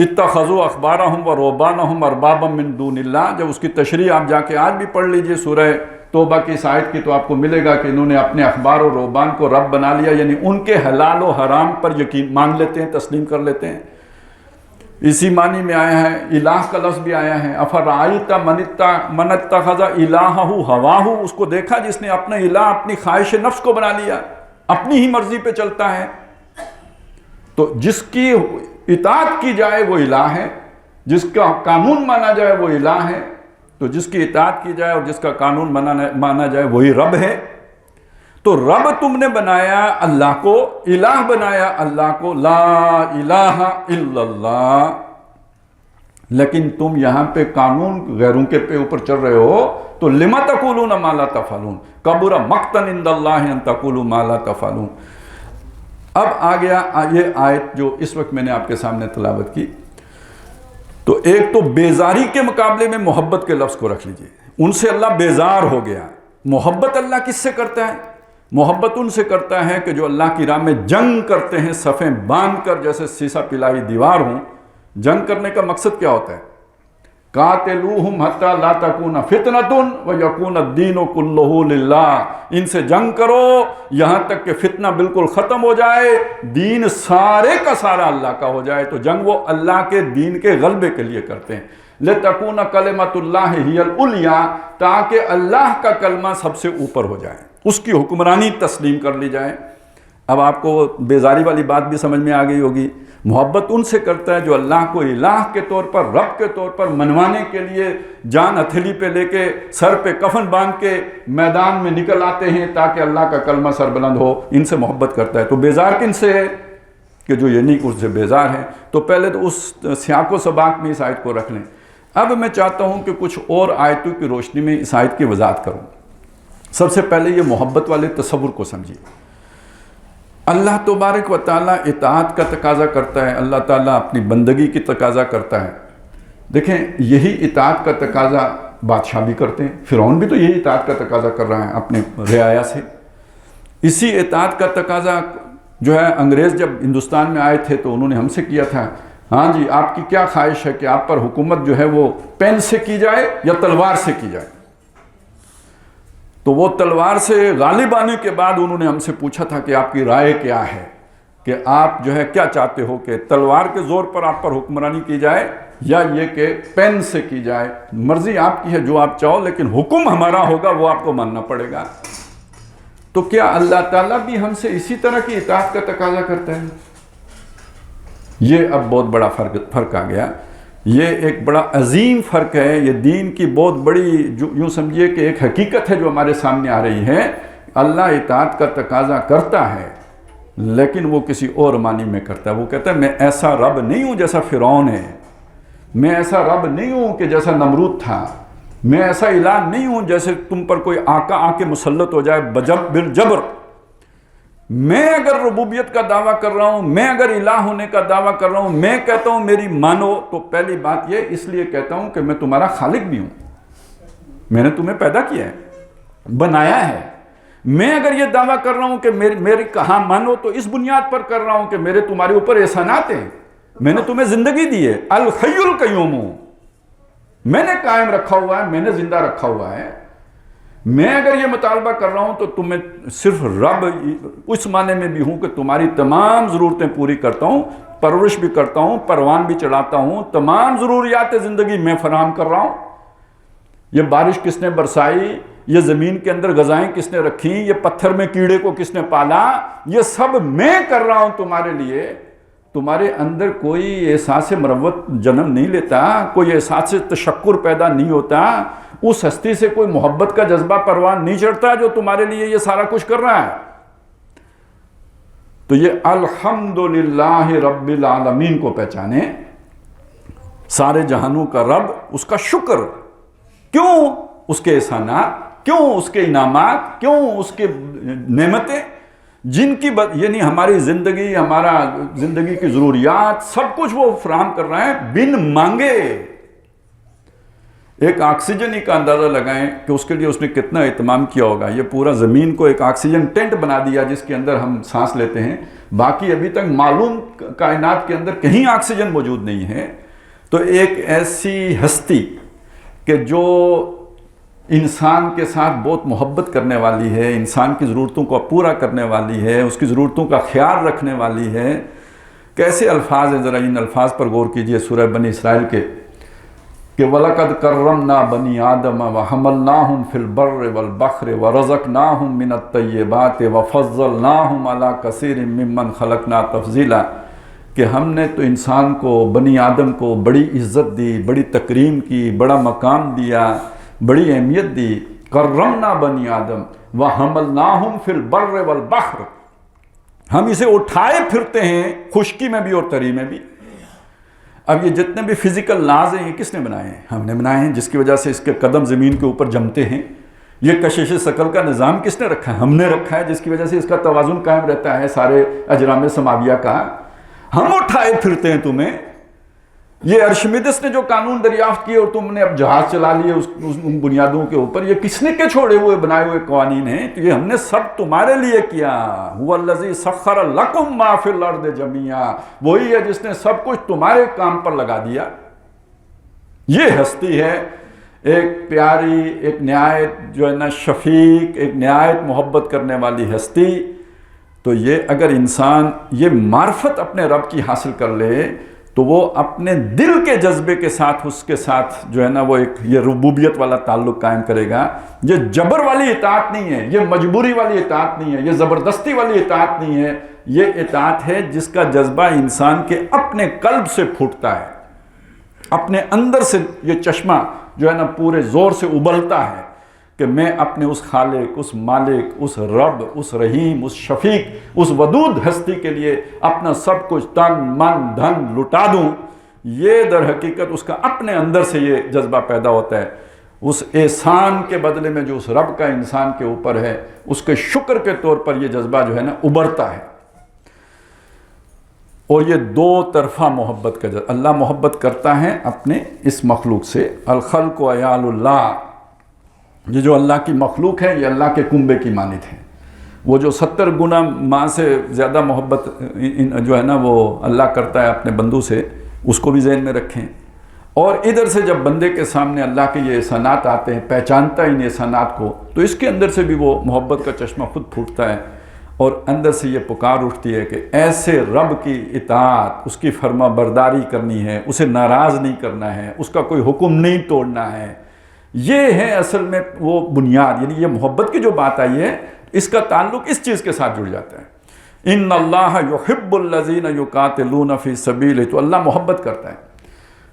اتخذوا اخبارہم و رہبانہم اربابا من دون اللہ. جب اس کی تشریح آپ جا کے آج بھی پڑھ لیجئے سورہ توبہ کی اس آیت کی، تو آپ کو ملے گا کہ انہوں نے اپنے اخبار و رہبان کو رب بنا لیا، یعنی ان کے حلال و حرام پر یقین مان لیتے ہیں، تسلیم کر لیتے ہیں. اسی معنی میں آیا ہے، الہ کا لفظ بھی آیا ہے. افرأیت من اتخذ الہہ ہواہ، اس کو دیکھا جس نے اپنا الہ اپنی خواہش نفس کو بنا لیا، اپنی ہی مرضی پہ چلتا ہے. تو جس کی اطاعت کی جائے وہ الہ ہے، جس کا قانون مانا جائے وہ الہ ہے. تو جس کی اطاعت کی جائے اور جس کا قانون مانا جائے وہی رب ہے. تو رب تم نے بنایا اللہ کو، الہ بنایا اللہ کو، لا الہ الا اللہ. لیکن تم یہاں پہ قانون غیروں کے اوپر چل رہے ہو، تو لما تقولون ما لا تفعلون کبر مقتا عند اللہ ان تقولوا ما لا تفعلون. اب آ گیا یہ آیت جو اس وقت میں نے آپ کے سامنے تلاوت کی. تو ایک تو بیزاری کے مقابلے میں محبت کے لفظ کو رکھ لیجئے. ان سے اللہ بیزار ہو گیا. محبت اللہ کس سے کرتا ہے؟ محبت ان سے کرتا ہے کہ جو اللہ کی راہ میں جنگ کرتے ہیں صفیں باندھ کر، جیسے سیسا پلائی دیوار ہوں. جنگ کرنے کا مقصد کیا ہوتا ہے؟ قاتلوہم حتی لا تکون فتنۃ ویکون الدین کلہ للہ. ان سے جنگ کرو یہاں تک کہ فتنہ بالکل ختم ہو جائے، دین سارے کا سارا اللہ کا ہو جائے. تو جنگ وہ اللہ کے دین کے غلبے کے لیے کرتے ہیں. لتکون کلمۃ اللہ ہی العلیٰ، تاکہ اللہ کا کلمہ سب سے اوپر ہو جائے، اس کی حکمرانی تسلیم کر لی جائے. اب آپ کو بیزاری والی بات بھی سمجھ میں آ گئی ہوگی. محبت ان سے کرتا ہے جو اللہ کو الہ کے طور پر، رب کے طور پر منوانے کے لیے جان ہتھیلی پہ لے کے، سر پہ کفن باندھ کے میدان میں نکل آتے ہیں تاکہ اللہ کا کلمہ سربلند ہو. ان سے محبت کرتا ہے. تو بیزار کن سے ہے؟ کہ جو یہ نہیں اس سے بیزار ہے. تو پہلے تو اس سیاق و سباق میں اس آیت کو رکھ لیں. اب میں چاہتا ہوں کہ کچھ اور آیتوں کی روشنی میں اس آیت کی وضاحت کروں. سب سے پہلے یہ محبت والے تصور کو سمجھیے. اللہ تبارک و تعالیٰ اطاعت کا تقاضا کرتا ہے، اللہ تعالیٰ اپنی بندگی کی تقاضا کرتا ہے. دیکھیں یہی اطاعت کا تقاضا بادشاہ بھی کرتے ہیں. فرعون بھی تو یہی اطاعت کا تقاضا کر رہا ہے اپنے رعایا سے. اسی اطاعت کا تقاضا جو ہے انگریز جب ہندوستان میں آئے تھے تو انہوں نے ہم سے کیا تھا. ہاں جی، آپ کی کیا خواہش ہے کہ آپ پر حکومت جو ہے وہ پین سے کی جائے یا تلوار سے کی جائے؟ تو وہ تلوار سے غالب آنے کے بعد انہوں نے ہم سے پوچھا تھا کہ آپ کی رائے کیا ہے، کہ آپ جو ہے کیا چاہتے ہو، کہ تلوار کے زور پر آپ پر حکمرانی کی جائے یا یہ کہ پین سے کی جائے؟ مرضی آپ کی ہے جو آپ چاہو، لیکن حکم ہمارا ہوگا وہ آپ کو ماننا پڑے گا. تو کیا اللہ تعالیٰ بھی ہم سے اسی طرح کی اطاعت کا تقاضا کرتا ہے؟ یہ اب بہت بڑا فرق آ گیا. یہ ایک بڑا عظیم فرق ہے. یہ دین کی بہت بڑی یوں سمجھیے کہ ایک حقیقت ہے جو ہمارے سامنے آ رہی ہے. اللہ اطاعت کا تقاضا کرتا ہے لیکن وہ کسی اور معنی میں کرتا ہے. وہ کہتا ہے میں ایسا رب نہیں ہوں جیسا فرعون ہے، میں ایسا رب نہیں ہوں کہ جیسا نمرود تھا، میں ایسا الہ نہیں ہوں جیسے تم پر کوئی آقا آ کے مسلط ہو جائے بالجبر. میں اگر ربوبیت کا دعویٰ کر رہا ہوں، میں اگر الہ ہونے کا دعویٰ کر رہا ہوں، میں کہتا ہوں میری مانو، تو پہلی بات یہ اس لیے کہتا ہوں کہ میں تمہارا خالق بھی ہوں. میں نے تمہیں پیدا کیا ہے، بنایا ہے. میں اگر یہ دعویٰ کر رہا ہوں کہ میری کہاں مانو، تو اس بنیاد پر کر رہا ہوں کہ میرے تمہارے اوپر احسانات ہیں. میں نے تمہیں زندگی دی ہے. الحی القیوم ہوں، میں نے قائم رکھا ہوا ہے، میں نے زندہ رکھا ہوا ہے. میں اگر یہ مطالبہ کر رہا ہوں تو تمہیں صرف رب اس معنی میں بھی ہوں کہ تمہاری تمام ضرورتیں پوری کرتا ہوں، پرورش بھی کرتا ہوں، پروان بھی چڑھاتا ہوں، تمام ضروریات زندگی میں فراہم کر رہا ہوں. یہ بارش کس نے برسائی، یہ زمین کے اندر غذائیں کس نے رکھی، یہ پتھر میں کیڑے کو کس نے پالا، یہ سب میں کر رہا ہوں تمہارے لیے. تمہارے اندر کوئی احساس مروت جنم نہیں لیتا، کوئی احساس تشکر پیدا نہیں ہوتا، اس ہستی سے کوئی محبت کا جذبہ پروان نہیں چڑھتا جو تمہارے لیے یہ سارا کچھ کر رہا ہے. تو یہ الحمدللہ رب العالمین کو پہچانے، سارے جہانوں کا رب، اس کا شکر. کیوں؟ اس کے احسانات، کیوں اس کے انعامات، کیوں اس کے نعمتیں جن کی یعنی ہماری زندگی، ہمارا زندگی کی ضروریات سب کچھ وہ فراہم کر رہا ہے بن مانگے. ایک آکسیجن ہی کا اندازہ لگائیں کہ اس کے لیے اس نے کتنا اہتمام کیا ہوگا. یہ پورا زمین کو ایک آکسیجن ٹینٹ بنا دیا جس کے اندر ہم سانس لیتے ہیں. باقی ابھی تک معلوم کائنات کے اندر کہیں آکسیجن موجود نہیں ہے. تو ایک ایسی ہستی کہ جو انسان کے ساتھ بہت محبت کرنے والی ہے، انسان کی ضرورتوں کو پورا کرنے والی ہے، اس کی ضرورتوں کا خیال رکھنے والی ہے. کیسے الفاظ ہیں، ذرا ان الفاظ پر غور کیجئے سورہ بنی اسرائیل کے کہ وَلَقَدْ كَرَّمْنَا بَنِي آدَمَ وَحَمَلْنَاهُمْ فِي الْبَرِّ وَالْبَحْرِ وَرَزَقْنَاهُمْ مِنَ الطَّيِّبَاتِ وَفَضَّلْنَاهُمْ عَلَى كَثِيرٍ مِّمَّنْ خَلَقْنَا تَفْضِيلًا، کہ ہم نے تو انسان کو، بنی آدم کو بڑی عزت دی، بڑی تکریم کی، بڑا مقام دیا، بڑی اہمیت دی. کرمنا بنی آدم وحملناہم فی البر والبحر، ہم اسے اٹھائے پھرتے ہیں خشکی میں بھی اور تری میں بھی. اب یہ جتنے بھی فزیکل لاز ہیں یہ کس نے بنائے ہیں؟ ہم نے بنائے ہیں، جس کی وجہ سے اس کے قدم زمین کے اوپر جمتے ہیں. یہ کشش ثقل کا نظام کس نے رکھا ہے؟ ہم نے رکھا ہے، جس کی وجہ سے اس کا توازن قائم رہتا ہے سارے اجرام سماویہ کا. ہم اٹھائے پھرتے ہیں تمہیں. یہ ارشمیدس نے جو قانون دریافت کیے اور تم نے اب جہاز چلا لیے ان بنیادوں کے اوپر، یہ کس نے کے چھوڑے ہوئے بنائے ہوئے قوانین ہیں؟ تو یہ ہم نے سب تمہارے لیے کیا. هو الذی سخر لکم ما فی الارض جمیعا، وہی ہے جس نے سب کچھ تمہارے کام پر لگا دیا. یہ ہستی ہے ایک پیاری، ایک نہایت جو ہے نا شفیق، ایک نہایت محبت کرنے والی ہستی. تو یہ اگر انسان یہ معرفت اپنے رب کی حاصل کر لے تو وہ اپنے دل کے جذبے کے ساتھ اس کے ساتھ جو ہے نا وہ ایک یہ ربوبیت والا تعلق قائم کرے گا. یہ جبر والی اطاعت نہیں ہے، یہ مجبوری والی اطاعت نہیں ہے، یہ زبردستی والی اطاعت نہیں ہے. یہ اطاعت ہے جس کا جذبہ انسان کے اپنے قلب سے پھوٹتا ہے، اپنے اندر سے یہ چشمہ جو ہے نا پورے زور سے ابلتا ہے کہ میں اپنے اس خالق، اس مالک، اس رب، اس رحیم، اس شفیق، اس ودود ہستی کے لیے اپنا سب کچھ تن من دھن لٹا دوں. یہ در حقیقت اس کا اپنے اندر سے یہ جذبہ پیدا ہوتا ہے. اس احسان کے بدلے میں جو اس رب کا انسان کے اوپر ہے، اس کے شکر کے طور پر یہ جذبہ جو ہے نا ابھرتا ہے. اور یہ دو طرفہ محبت کا جذبہ اللہ محبت کرتا ہے اپنے اس مخلوق سے. الخلق و عیال اللہ، یہ جو اللہ کی مخلوق ہے یہ اللہ کے کنبے کی مانند ہے. وہ جو 70 گنا ماں سے زیادہ محبت جو ہے نا وہ اللہ کرتا ہے اپنے بندوں سے، اس کو بھی ذہن میں رکھیں. اور ادھر سے جب بندے کے سامنے اللہ کے یہ احسانات آتے ہیں، پہچانتا ہے ان احسانات کو، تو اس کے اندر سے بھی وہ محبت کا چشمہ خود پھوٹتا ہے اور اندر سے یہ پکار اٹھتی ہے کہ ایسے رب کی اطاعت، اس کی فرما برداری کرنی ہے، اسے ناراض نہیں کرنا ہے، اس کا کوئی حکم نہیں توڑنا ہے. یہ ہے اصل میں وہ بنیاد. یعنی یہ محبت کی جو بات آئی ہے اس کا تعلق اس چیز کے ساتھ جڑ جاتا ہے. ان اللہ یحب الذین یقاتلون فی سبیلہ، تو اللہ محبت کرتا ہے.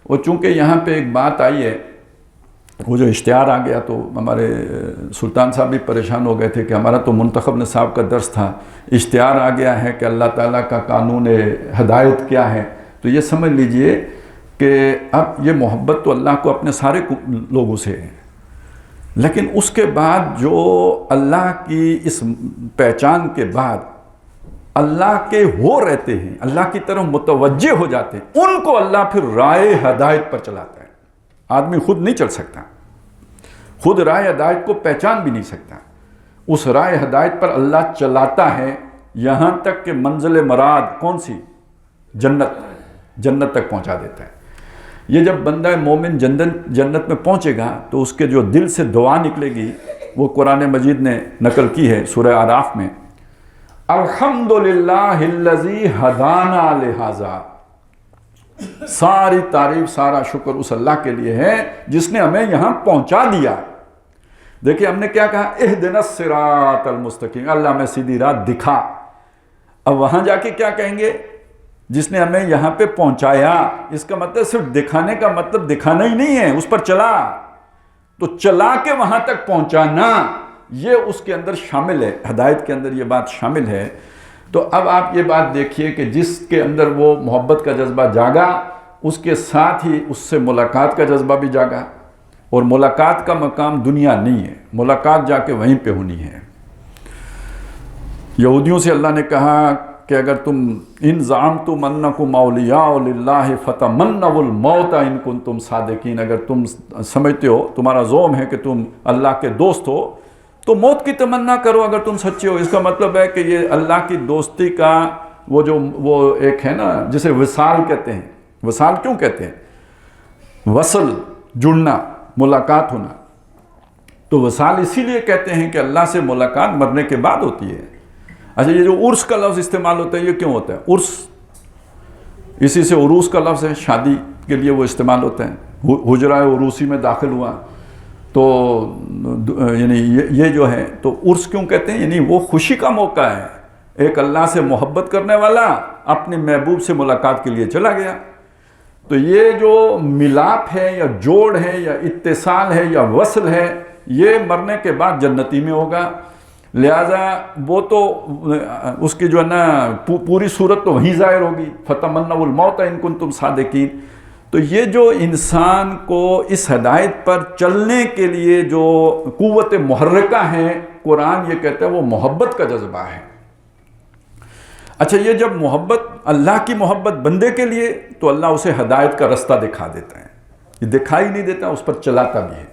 اور چونکہ یہاں پہ ایک بات آئی ہے، وہ جو اشتہار آ گیا تو ہمارے سلطان صاحب بھی پریشان ہو گئے تھے کہ ہمارا تو منتخب نصاب کا درس تھا، اشتہار آ گیا ہے کہ اللہ تعالیٰ کا قانون ہدایت کیا ہے. تو یہ سمجھ لیجئے کہ اب یہ محبت تو اللہ کو اپنے سارے لوگوں سے ہے، لیکن اس کے بعد جو اللہ کی اس پہچان کے بعد اللہ کے ہو رہتے ہیں، اللہ کی طرف متوجہ ہو جاتے ہیں، ان کو اللہ پھر راہ ہدایت پر چلاتا ہے. آدمی خود نہیں چل سکتا، خود راہ ہدایت کو پہچان بھی نہیں سکتا. اس راہ ہدایت پر اللہ چلاتا ہے یہاں تک کہ منزل مراد کون سی؟ جنت تک پہنچا دیتا ہے. یہ جب بندہ مومن جنت میں پہنچے گا تو اس کے جو دل سے دعا نکلے گی وہ قرآن مجید نے نقل کی ہے سورہ اعراف میں، الحمدللہ الذی ہدانا لہذا. ساری تعریف، سارا شکر اس اللہ کے لیے ہے جس نے ہمیں یہاں پہنچا دیا. دیکھیں ہم نے کیا کہا، اہدنا الصراط المستقیم، اللہ ہمیں سیدھی راہ دکھا. اب وہاں جا کے کیا کہیں گے، جس نے ہمیں یہاں پہ پہنچایا. اس کا مطلب صرف دکھانے کا مطلب دکھانا ہی نہیں ہے، اس پر چلا تو چلا کے وہاں تک پہنچانا، یہ اس کے اندر شامل ہے، ہدایت کے اندر یہ بات شامل ہے. تو اب آپ یہ بات دیکھیے کہ جس کے اندر وہ محبت کا جذبہ جاگا، اس کے ساتھ ہی اس سے ملاقات کا جذبہ بھی جاگا. اور ملاقات کا مقام دنیا نہیں ہے، ملاقات جا کے وہیں پہ ہونی ہے. یہودیوں سے اللہ نے کہا کہ اگر تم ان زعمتم انکم اولیاء للہ فتمنوا الموت ان کنتم صادقین، اگر تم سمجھتے ہو، تمہارا زعم ہے کہ تم اللہ کے دوست ہو، تو موت کی تمنا کرو اگر تم سچے ہو۔ اس کا مطلب ہے کہ یہ اللہ کی دوستی کا وہ ایک ہے نا جسے وصال کہتے ہیں۔ وصال کیوں کہتے ہیں؟ وصل، جڑنا، ملاقات ہونا۔ تو وصال اسی لیے کہتے ہیں کہ اللہ سے ملاقات مرنے کے بعد ہوتی ہے۔ اچھا، یہ جو عرس کا لفظ استعمال ہوتا ہے یہ کیوں ہوتا ہے؟ عرس اسی سے عروس کا لفظ ہے، شادی کے لیے وہ استعمال ہوتا ہے۔ حجرہ عروسی میں داخل ہوا تو یعنی یہ جو ہے، تو عرس کیوں کہتے ہیں؟ یعنی وہ خوشی کا موقع ہے، ایک اللہ سے محبت کرنے والا اپنے محبوب سے ملاقات کے لیے چلا گیا۔ تو یہ جو ملاپ ہے یا جوڑ ہے یا اتصال ہے یا وصل ہے، یہ مرنے کے بعد جنتی میں ہوگا۔ لہٰذا وہ تو اس کی جو ہے نا پوری صورت تو وہیں ظاہر ہوگی، فتمنوا الموت ان کنتم صادقین۔ تو یہ جو انسان کو اس ہدایت پر چلنے کے لیے جو قوت محرکہ ہے، قرآن یہ کہتا ہے وہ محبت کا جذبہ ہے۔ اچھا، یہ جب محبت، اللہ کی محبت بندے کے لیے، تو اللہ اسے ہدایت کا رستہ دکھا دیتا ہے، یہ دکھائی نہیں دیتا، اس پر چلاتا بھی ہے۔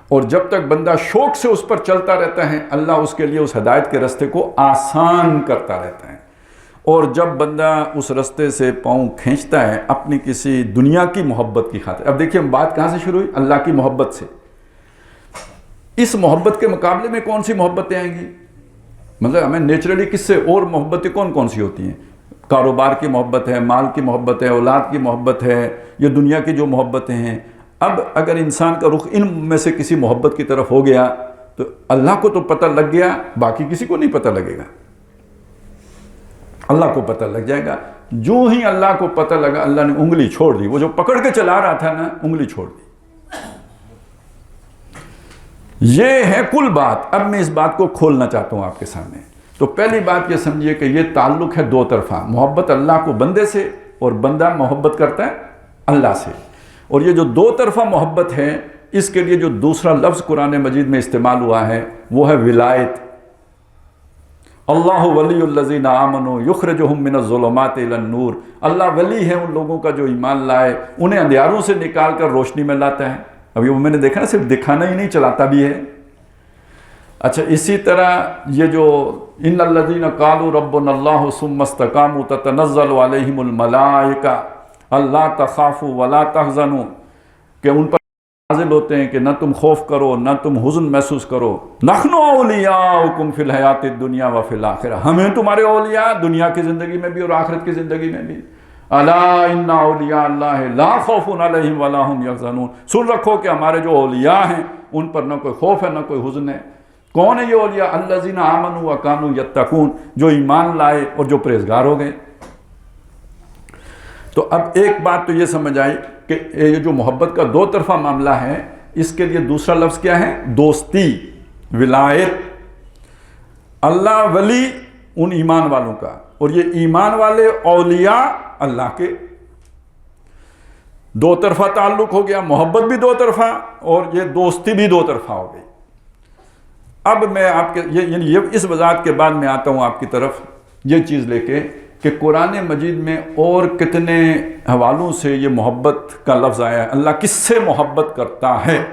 اور جب تک بندہ شوق سے اس پر چلتا رہتا ہے، اللہ اس کے لیے اس ہدایت کے رستے کو آسان کرتا رہتا ہے۔ اور جب بندہ اس رستے سے پاؤں کھینچتا ہے اپنی کسی دنیا کی محبت کی خاطر، اب دیکھیے بات کہاں سے شروع ہوئی؟ اللہ کی محبت سے۔ اس محبت کے مقابلے میں کون سی محبتیں آئیں گی؟ مطلب ہمیں نیچرلی کس سے اور محبتیں کون سی ہوتی ہیں؟ کاروبار کی محبت ہے، مال کی محبت ہے، اولاد کی محبت ہے، یہ دنیا کی جو محبتیں ہیں۔ اب اگر انسان کا رخ ان میں سے کسی محبت کی طرف ہو گیا تو اللہ کو تو پتہ لگ گیا، باقی کسی کو نہیں پتہ لگے گا۔ اللہ کو پتہ لگ جائے گا۔ جو ہی اللہ کو پتہ لگا، اللہ نے انگلی چھوڑ دی، وہ جو پکڑ کے چلا رہا تھا نا، انگلی چھوڑ دی۔ یہ ہے کل بات۔ اب میں اس بات کو کھولنا چاہتا ہوں آپ کے سامنے۔ تو پہلی بات یہ سمجھیے کہ یہ تعلق ہے دو طرفہ، محبت اللہ کو بندے سے اور بندہ محبت کرتا ہے اللہ سے۔ اور یہ جو دو طرفہ محبت ہے، اس کے لیے جو دوسرا لفظ قرآن مجید میں استعمال ہوا ہے وہ ہے ولایت۔ اللہ ولی الذین آمنوا یخرجہم من الظلمات الی النور۔ اللہ ولی ہے ان لوگوں کا جو ایمان لائے، انہیں اندھیاروں سے نکال کر روشنی میں لاتا ہے۔ ابھی وہ میں نے دیکھا نا، صرف دکھانا ہی نہیں، چلاتا بھی ہے۔ اچھا، اسی طرح یہ جو ان الذین قالوا ربنا اللہ ثم استقاموا تتنزل علیہم الملائکہ اللہ تخافوا ولا تحزنوا، کہ ان پر نازل ہوتے ہیں کہ نہ تم خوف کرو نہ تم حزن محسوس کرو۔ نحن اولیاؤکم فی الحیات الدنیا وفی الآخرہ، ہمیں تمہارے اولیاء دنیا کی زندگی میں بھی اور آخرت کی زندگی میں بھی۔ الا ان اولیاء اللہ لا خوف علیہم ولا هم یحزنون، سن رکھو کہ ہمارے جو اولیاء ہیں ان پر نہ کوئی خوف ہے نہ کوئی حزن ہے۔ کون ہے یہ اولیاء؟ الذین آمنوا وکانوا یتقون، جو ایمان لائے اور جو پرہیزگار ہو گئے۔ تو اب ایک بات تو یہ سمجھ آئی کہ یہ جو محبت کا دو طرفہ معاملہ ہے، اس کے لیے دوسرا لفظ کیا ہے؟ دوستی، ولایت۔ اللہ ولی ان ایمان والوں کا، اور یہ ایمان والے اولیاء اللہ کے۔ دو طرفہ تعلق ہو گیا، محبت بھی دو طرفہ اور یہ دوستی بھی دو طرفہ ہو گئی۔ اب میں آپ کے یعنی اس وضاحت کے بعد میں آتا ہوں آپ کی طرف یہ چیز لے کے کہ قرآن مجید میں اور کتنے حوالوں سے یہ محبت کا لفظ آیا ہے، اللہ کس سے محبت کرتا ہے۔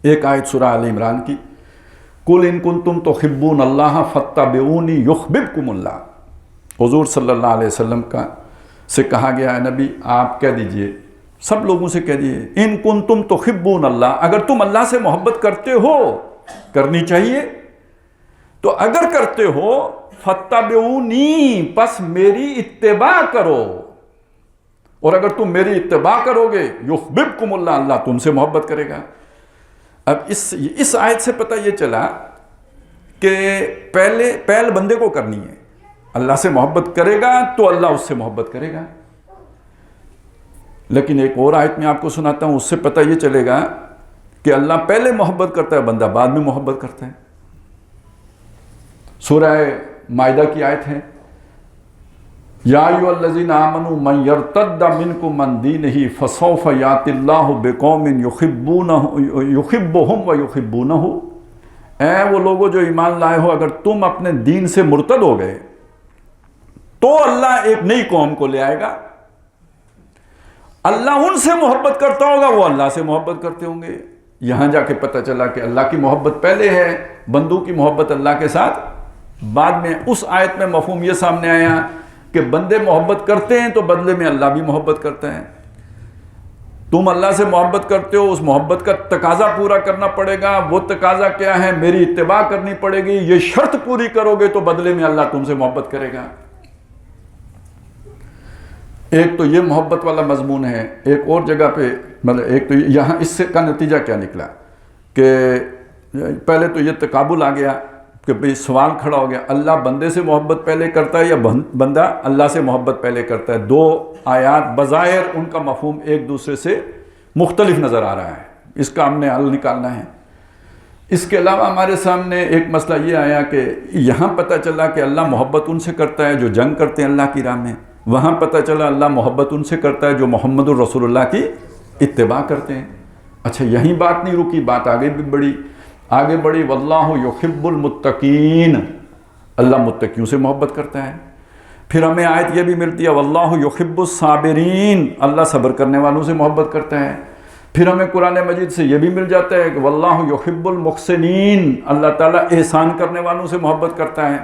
ایک آیت سورہ آل عمران کی، قُلْ إِن كُنتُمْ تُحِبُّونَ اللَّهَ فَاتَّبِعُونِي يُحْبِبْكُمُ اللَّهُ۔ حضور صلی اللہ علیہ وسلم سے کہا گیا ہے، نبی آپ کہہ دیجئے، سب لوگوں سے کہہ دیجئے، ان کنتم تحبون اللہ، اگر تم اللہ سے محبت کرتے ہو، کرنی چاہیے، تو اگر کرتے ہو فَاتَّبِعُونِي، پس میری اتباع کرو، اور اگر تم میری اتباع کرو گے یحببکم اللہ، اللہ تم سے محبت کرے گا۔ اب اس آیت سے پتہ یہ چلا کہ پہل بندے کو کرنی ہے، اللہ سے محبت کرے گا تو اللہ اس سے محبت کرے گا۔ لیکن ایک اور آیت میں آپ کو سناتا ہوں، اس سے پتہ یہ چلے گا کہ اللہ پہلے محبت کرتا ہے، بندہ بعد میں محبت کرتا ہے۔ سورہ مائدہ کی آیت ہے، یا ایھا الذین آمنوا من یرتد منکم عن دینہ فسوف یأتی اللہ بقوم یحبہم ویحبونہ۔ اے وہ لوگوں جو ایمان لائے ہو، اگر تم اپنے دین سے مرتد ہو گئے تو اللہ ایک نئی قوم کو لے آئے گا. اللہ ان سے محبت کرتا ہوگا، وہ اللہ سے محبت کرتے ہوں گے. یہاں جا کے پتہ چلا کہ اللہ کی محبت پہلے ہے، بندوں کی محبت اللہ کے ساتھ بعد میں. اس آیت میں مفہوم یہ سامنے آیا کہ بندے محبت کرتے ہیں تو بدلے میں اللہ بھی محبت کرتا ہے. تم اللہ سے محبت کرتے ہو، اس محبت کا تقاضا پورا کرنا پڑے گا. وہ تقاضا کیا ہے؟ میری اتباع کرنی پڑے گی. یہ شرط پوری کرو گے تو بدلے میں اللہ تم سے محبت کرے گا. ایک تو یہ محبت والا مضمون ہے. ایک اور جگہ پہ مطلب ایک تو یہاں اس سے کا نتیجہ کیا نکلا کہ پہلے تو یہ تقابل آ گیا کہ بھئی سوال کھڑا ہو گیا، اللہ بندے سے محبت پہلے کرتا ہے یا بندہ اللہ سے محبت پہلے کرتا ہے؟ دو آیات بظاہر ان کا مفہوم ایک دوسرے سے مختلف نظر آ رہا ہے. اس کا ہم نے حل نکالنا ہے. اس کے علاوہ ہمارے سامنے ایک مسئلہ یہ آیا کہ یہاں پتہ چلا کہ اللہ محبت ان سے کرتا ہے جو جنگ کرتے ہیں اللہ کی راہ میں. وہاں پتہ چلا اللہ محبت ان سے کرتا ہے جو محمد الرسول اللہ کی اتباع کرتے ہیں. اچھا یہیں بات نہیں رکی، بات آگے بڑھی. واللہ یحب المتقین، اللہ متقیوں سے محبت کرتا ہے. پھر ہمیں آیت یہ بھی ملتی ہے واللہ یحب الصابرین، اللہ صبر کرنے والوں سے محبت کرتا ہے. پھر ہمیں قرآن مجید سے یہ بھی مل جاتا ہے کہ واللہ یحب المحسنین، اللہ تعالیٰ احسان کرنے والوں سے محبت کرتا ہے.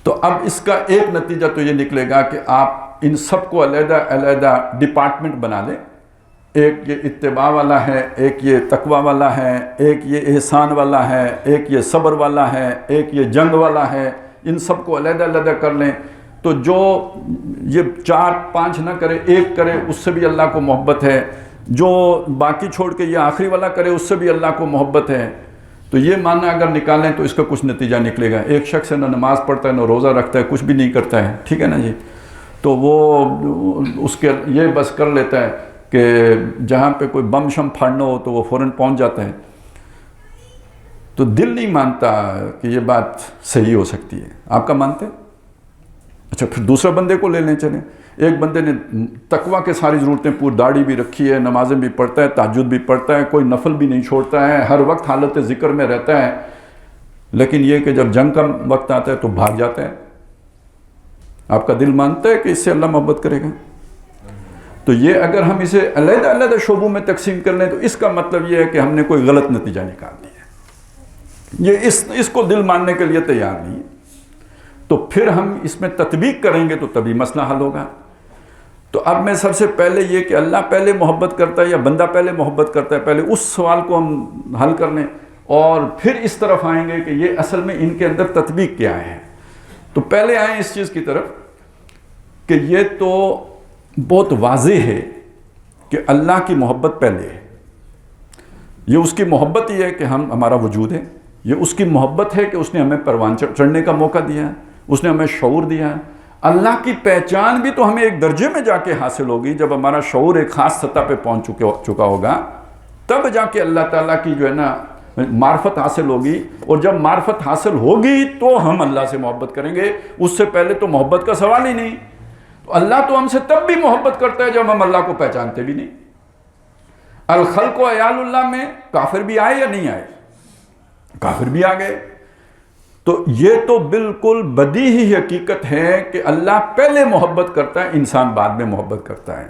تو اب اس کا ایک نتیجہ تو یہ نکلے گا کہ آپ ان سب کو علیحدہ علیحدہ ڈپارٹمنٹ بنا لیں. ایک یہ اتباع والا ہے، ایک یہ تقوی والا ہے، ایک یہ احسان والا ہے، ایک یہ صبر والا ہے، ایک یہ جنگ والا ہے. ان سب کو علیحدہ علیحدہ کر لیں تو جو یہ 4-5 نہ کرے، ایک کرے، اس سے بھی اللہ کو محبت ہے. جو باقی چھوڑ کے یہ آخری والا کرے، اس سے بھی اللہ کو محبت ہے. تو یہ معنی اگر نکالیں تو اس کا کچھ نتیجہ نکلے گا. ایک شخص نہ نماز پڑھتا ہے، نہ روزہ رکھتا ہے، کچھ بھی نہیں کرتا ہے، ٹھیک ہے نا جی، تو وہ اس کے یہ بس کر لیتا ہے کہ جہاں پہ کوئی بم شم پھاڑنا ہو تو وہ فوراً پہنچ جاتا ہے. تو دل نہیں مانتا کہ یہ بات صحیح ہو سکتی ہے. آپ کا مانتے ہیں؟ اچھا پھر دوسرے بندے کو لے لیں. چلیں ایک بندے نے تقوی کے ساری ضرورتیں پوری، داڑھی بھی رکھی ہے، نمازیں بھی پڑھتا ہے، تہجد بھی پڑھتا ہے، کوئی نفل بھی نہیں چھوڑتا ہے، ہر وقت حالت ذکر میں رہتا ہے، لیکن یہ کہ جب جنگ کا وقت آتا ہے تو بھاگ جاتا ہے. آپ کا دل مانتا ہے کہ اس سے اللہ محبت کرے گا؟ تو یہ اگر ہم اسے علیحدہ علیحدہ شعبوں میں تقسیم کر لیں تو اس کا مطلب یہ ہے کہ ہم نے کوئی غلط نتیجہ نکال دیا. یہ اس کو دل ماننے کے لیے تیار نہیں ہے. تو پھر ہم اس میں تطبیق کریں گے تو تبھی مسئلہ حل ہوگا. تو اب میں سب سے پہلے یہ کہ اللہ پہلے محبت کرتا ہے یا بندہ پہلے محبت کرتا ہے، پہلے اس سوال کو ہم حل کر لیں اور پھر اس طرف آئیں گے کہ یہ اصل میں ان کے اندر تطبیق کیا ہے. تو پہلے آئیں اس چیز کی طرف کہ یہ تو بہت واضح ہے کہ اللہ کی محبت پہلے ہے. یہ اس کی محبت ہی ہے کہ ہمارا وجود ہے. یہ اس کی محبت ہے کہ اس نے ہمیں پروان چڑھنے کا موقع دیا، اس نے ہمیں شعور دیا. اللہ کی پہچان بھی تو ہمیں ایک درجے میں جا کے حاصل ہوگی جب ہمارا شعور ایک خاص سطح پہ پہنچ چکا ہوگا، تب جا کے اللہ تعالیٰ کی جو ہے نا معرفت حاصل ہوگی. اور جب معرفت حاصل ہوگی تو ہم اللہ سے محبت کریں گے. اس سے پہلے تو محبت کا سوال ہی نہیں. تو اللہ تو ہم سے تب بھی محبت کرتا ہے جب ہم اللہ کو پہچانتے بھی نہیں. الخلق و عیال اللہ میں کافر بھی آئے یا نہیں آئے؟ کافر بھی آ گئے. تو یہ تو بالکل بدیہی حقیقت ہے کہ اللہ پہلے محبت کرتا ہے، انسان بعد میں محبت کرتا ہے.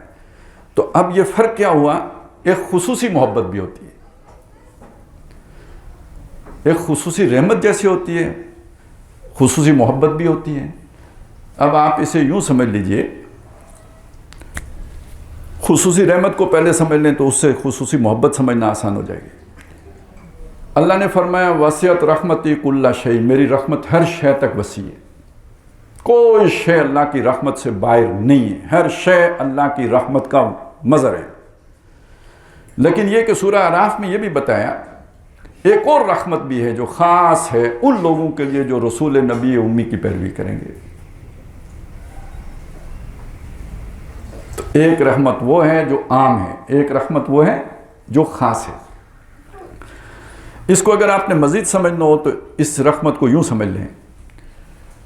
تو اب یہ فرق کیا ہوا؟ ایک خصوصی محبت بھی ہوتی ہے، ایک خصوصی رحمت جیسی ہوتی ہے، خصوصی محبت بھی ہوتی ہے. اب آپ اسے یوں سمجھ لیجئے، خصوصی رحمت کو پہلے سمجھ لیں تو اس سے خصوصی محبت سمجھنا آسان ہو جائے گی. اللہ نے فرمایا وسعت رحمتی کل شیء، میری رحمت ہر شے تک وسیع ہے. کوئی شے اللہ کی رحمت سے باہر نہیں ہے، ہر شے اللہ کی رحمت کا مظہر ہے. لیکن یہ کہ سورہ اعراف میں یہ بھی بتایا ایک اور رحمت بھی ہے جو خاص ہے ان لوگوں کے لیے جو رسول نبی امی کی پیروی کریں گے. تو ایک رحمت وہ ہے جو عام ہے، ایک رحمت وہ ہے جو خاص ہے. اس کو اگر آپ نے مزید سمجھنا ہو تو اس رحمت کو یوں سمجھ لیں،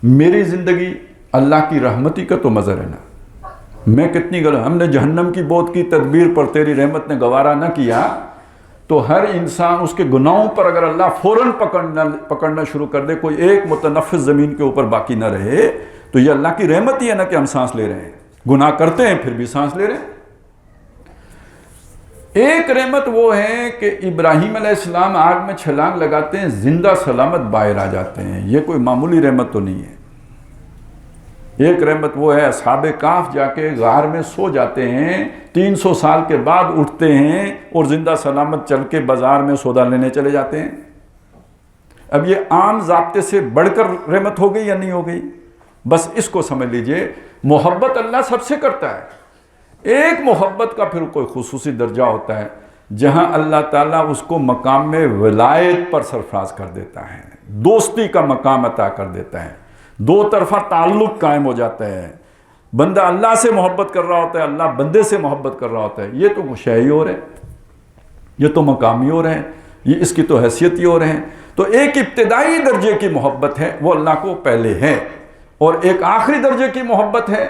میری زندگی اللہ کی رحمتی کا تو مظہر ہے نا. میں کتنی غلط، ہم نے جہنم کی بوت کی تدبیر پر تیری رحمت نے گوارا نہ کیا تو ہر انسان اس کے گناہوں پر اگر اللہ فوراً پکڑنا شروع کر دے، کوئی ایک متنفس زمین کے اوپر باقی نہ رہے، تو یہ اللہ کی رحمت ہی ہے نا کہ ہم سانس لے رہے ہیں، گناہ کرتے ہیں پھر بھی سانس لے رہے ہیں۔ ایک رحمت وہ ہے کہ ابراہیم علیہ السلام آگ میں چھلانگ لگاتے ہیں، زندہ سلامت باہر آ جاتے ہیں، یہ کوئی معمولی رحمت تو نہیں ہے۔ ایک رحمت وہ ہے اصحاب کہف جا کے غار میں سو جاتے ہیں، 300 سال کے بعد اٹھتے ہیں اور زندہ سلامت چل کے بازار میں سودا لینے چلے جاتے ہیں۔ اب یہ عام ضابطے سے بڑھ کر رحمت ہو گئی یا نہیں ہو گئی؟ بس اس کو سمجھ لیجئے، محبت اللہ سب سے کرتا ہے، ایک محبت کا پھر کوئی خصوصی درجہ ہوتا ہے جہاں اللہ تعالیٰ اس کو مقام میں ولایت پر سرفراز کر دیتا ہے، دوستی کا مقام عطا کر دیتا ہے، دو طرفہ تعلق قائم ہو جاتا ہے، بندہ اللہ سے محبت کر رہا ہوتا ہے، اللہ بندے سے محبت کر رہا ہوتا ہے۔ یہ تو شے ہی اور ہے، یہ تو مقامی اور ہے، یہ اس کی تو حیثیت ہی اور ہے۔ تو ایک ابتدائی درجے کی محبت ہے وہ اللہ کو پہلے ہے، اور ایک آخری درجے کی محبت ہے،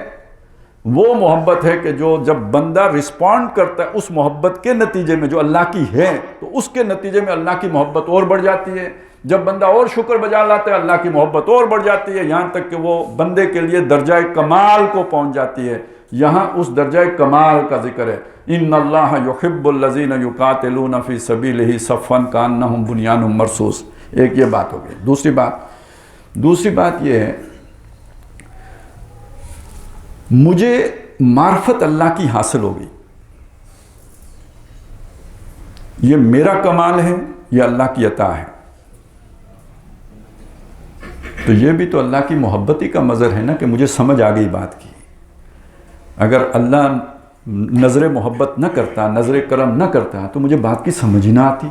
وہ محبت ہے کہ جو جب بندہ رسپونڈ کرتا ہے اس محبت کے نتیجے میں جو اللہ کی ہے، تو اس کے نتیجے میں اللہ کی محبت اور بڑھ جاتی ہے۔ جب بندہ اور شکر بجا لاتا ہے اللہ کی محبت اور بڑھ جاتی ہے، یہاں تک کہ وہ بندے کے لیے درجہ کمال کو پہنچ جاتی ہے۔ یہاں اس درجہ کمال کا ذکر ہے، ان اللہ یحب الذین یقاتلون فی سبیلہ صفا کانہم بنیان مرصوص۔ ایک یہ بات ہو گئی۔ دوسری بات یہ ہے، مجھے معرفت اللہ کی حاصل ہو گئی، یہ میرا کمال ہے، یہ اللہ کی عطا ہے، تو یہ بھی تو اللہ کی محبت ہی کا مظہر ہے نا کہ مجھے سمجھ آ گئی بات کی۔ اگر اللہ نظر محبت نہ کرتا، نظر کرم نہ کرتا، تو مجھے بات کی سمجھ ہی نہ آتی،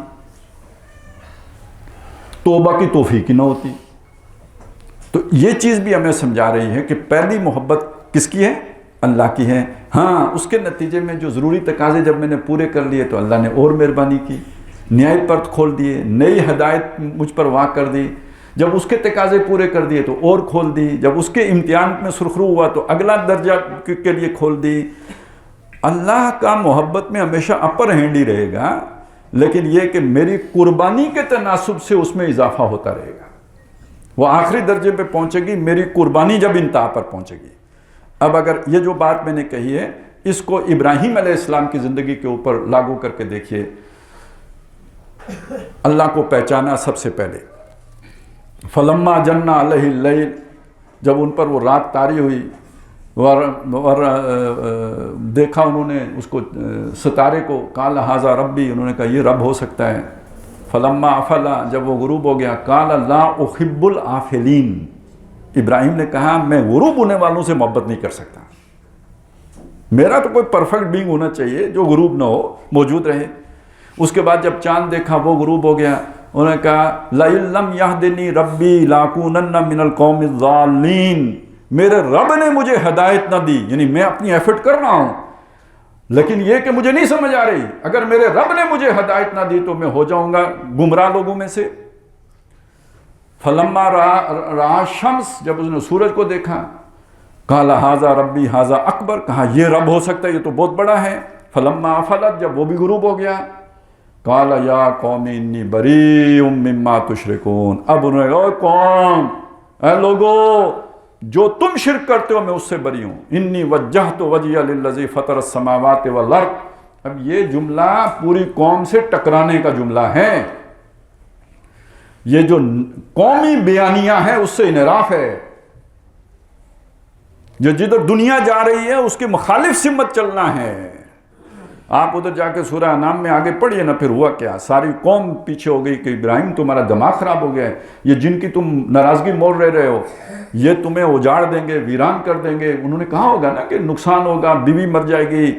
توبہ کی توفیق ہی نہ ہوتی۔ تو یہ چیز بھی ہمیں سمجھا رہی ہے کہ پہلی محبت کس کی ہے؟ اللہ کی ہے۔ ہاں، اس کے نتیجے میں جو ضروری تقاضے جب میں نے پورے کر لیے تو اللہ نے اور مہربانی کی، نئے پرت کھول دیے، نئی ہدایت مجھ پر واقع کر دی، جب اس کے تقاضے پورے کر دیے تو اور کھول دی، جب اس کے امتحان میں سرخرو ہوا تو اگلا درجہ کے لیے کھول دی۔ اللہ کا محبت میں ہمیشہ اپر ہینڈ ہی رہے گا، لیکن یہ کہ میری قربانی کے تناسب سے اس میں اضافہ ہوتا رہے گا۔ وہ آخری درجے پہ پہنچے گی میری قربانی جب انتہا پر پہنچے گی۔ اب اگر یہ جو بات میں نے کہی ہے اس کو ابراہیم علیہ السلام کی زندگی کے اوپر لاگو کر کے دیکھیے۔ اللہ کو پہچانا سب سے پہلے، فلما جن علیہ اللیل، جب ان پر وہ رات طاری ہوئی اور دیکھا انہوں نے اس کو ستارے کو، قال ھذا ربی، انہوں نے کہا یہ رب ہو سکتا ہے۔ فلما افلا، جب وہ غروب ہو گیا، قال لا احب الآفلین، ابراہیم نے کہا میں غروب ہونے والوں سے محبت نہیں کر سکتا، میرا تو کوئی پرفیکٹ بینگ ہونا چاہیے جو غروب نہ ہو، موجود رہے۔ اس کے بعد جب چاند دیکھا وہ غروب ہو گیا، انہوں نے کہا لَئِن لَّمْ يَهْدِنِي رَبِّي لَأَكُونَنَّ مِنَ الْقَوْمِ الضَّالِّينَ، میرے رب نے مجھے ہدایت نہ دی، یعنی میں اپنی ایفرٹ کر رہا ہوں لیکن یہ کہ مجھے نہیں سمجھ آ رہی، اگر میرے رب نے مجھے ہدایت نہ دی تو میں ہو جاؤں گا گمراہ لوگوں میں سے۔ فلما رأى الشمس، جب اس نے سورج کو دیکھا، قال ھذا ربی ھذا اکبر، کہا یہ رب ہو سکتا ہے، یہ تو بہت بڑا ہے۔ فلما افلت، جب وہ بھی غروب ہو گیا، قال یا قوم انی بریء مما تشرکون، اب انہوں نے کہا اے قوم، اے لوگو، جو تم شرک کرتے ہو میں اس سے بری ہوں، انی وجہت وجہی للذی فطر السماوات والارض۔ اب یہ جملہ پوری قوم سے ٹکرانے کا جملہ ہے، یہ جو قومی بیانیہ ہے اس سے انحراف ہے، جو جدھر دنیا جا رہی ہے اس کے مخالف سمت چلنا ہے۔ آپ ادھر جا کے سورہ انعام میں آگے پڑھیے نا، پھر ہوا کیا، ساری قوم پیچھے ہو گئی کہ ابراہیم تمہارا دماغ خراب ہو گیا ہے، یہ جن کی تم ناراضگی مول رہے ہو یہ تمہیں اجاڑ دیں گے، ویران کر دیں گے۔ انہوں نے کہا ہوگا نا کہ نقصان ہوگا، بیوی مر جائے گی،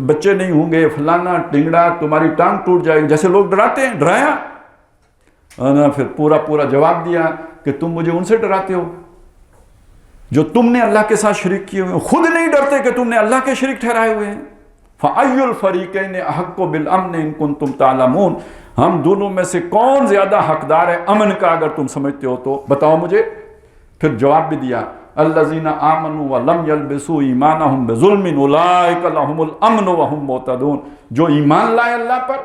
بچے نہیں ہوں گے، فلانا ٹنگڑا، تمہاری ٹانگ ٹوٹ جائے گی، جیسے لوگ ڈراتے ہیں، ڈرایا پھر پورا جواب دیا کہ تم مجھے ان سے ڈراتے ہو جو تم نے اللہ کے ساتھ شریک کیے ہوئے، خود نہیں ڈرتے کہ تم نے اللہ کے شریک ٹھہرائے ہوئے ہیں۔ فَأَيُّ الْفَرِيقَيْنِ أَحَقُّ بِالْأَمْنِ إِن كُنتُمْ تَعْلَمُونَ، ہم دونوں میں سے کون زیادہ حقدار ہے امن کا، اگر تم سمجھتے ہو تو بتاؤ مجھے۔ پھر جواب بھی دیا، الَّذِينَ آمَنُوا وَلَمْ يَلْبِسُوا إِيمَانَهُمْ بِظُلْمٍ أُولَٰئِكَ لَهُمُ الْأَمْنُ وَهُمْ مُهْتَدُونَ، جو ایمان لائے اللہ پر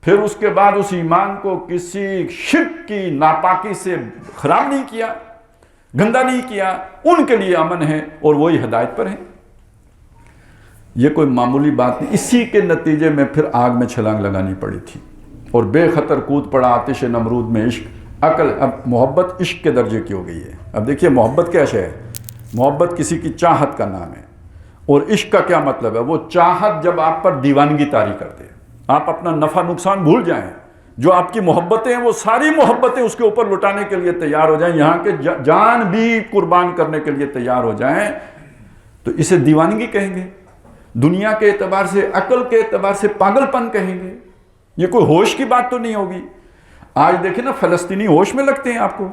پھر اس کے بعد اس ایمان کو کسی شرک کی ناپاکی سے خراب نہیں کیا، گندا نہیں کیا، ان کے لیے امن ہے اور وہی ہدایت پر ہیں۔ یہ کوئی معمولی بات نہیں، اسی کے نتیجے میں پھر آگ میں چھلانگ لگانی پڑی تھی اور بے خطر کود پڑا آتش نمرود میں عشق۔ عقل، اب محبت عشق کے درجے کی ہو گئی ہے۔ اب دیکھیے محبت کیا شے ہے؟ محبت کسی کی چاہت کا نام ہے، اور عشق کا کیا مطلب ہے؟ وہ چاہت جب آپ پر دیوانگی طاری کرتے، آپ اپنا نفع نقصان بھول جائیں، جو آپ کی محبتیں ہیں وہ ساری محبتیں اس کے اوپر لٹانے کے لیے تیار ہو جائیں، یہاں کے جان بھی قربان کرنے کے لیے تیار ہو جائیں، تو اسے دیوانگی کہیں گے، دنیا کے اعتبار سے، عقل کے اعتبار سے پاگل پن کہیں گے۔ یہ کوئی ہوش کی بات تو نہیں ہوگی۔ آج دیکھیں نا فلسطینی ہوش میں لگتے ہیں آپ کو،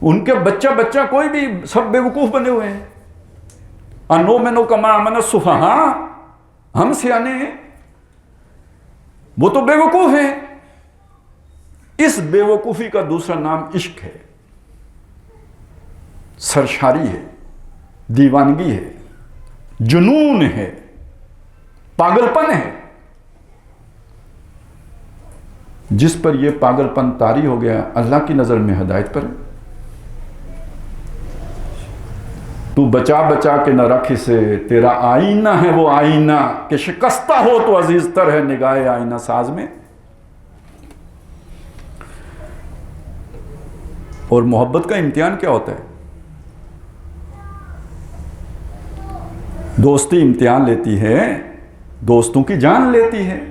ان کے بچہ کوئی بھی سب بے وقوف بنے ہوئے ہیں۔ انؤمن کما آمن السفہاء، ہم سیانے ہیں، وہ تو بے وقوف ہیں۔ اس بے وقوفی کا دوسرا نام عشق ہے، سرشاری ہے، دیوانگی ہے، جنون ہے، پاگل پن ہے۔ جس پر یہ پاگل پن طاری ہو گیا، اللہ کی نظر میں ہدایت پر ہے۔ تو بچا بچا کے نہ رکھ اسے، تیرا آئینہ ہے وہ آئینہ کہ شکستہ ہو تو عزیز تر ہے نگاہ آئینہ ساز میں۔ اور محبت کا امتحان کیا ہوتا ہے؟ دوستی امتحان لیتی ہے، دوستوں کی جان لیتی ہے۔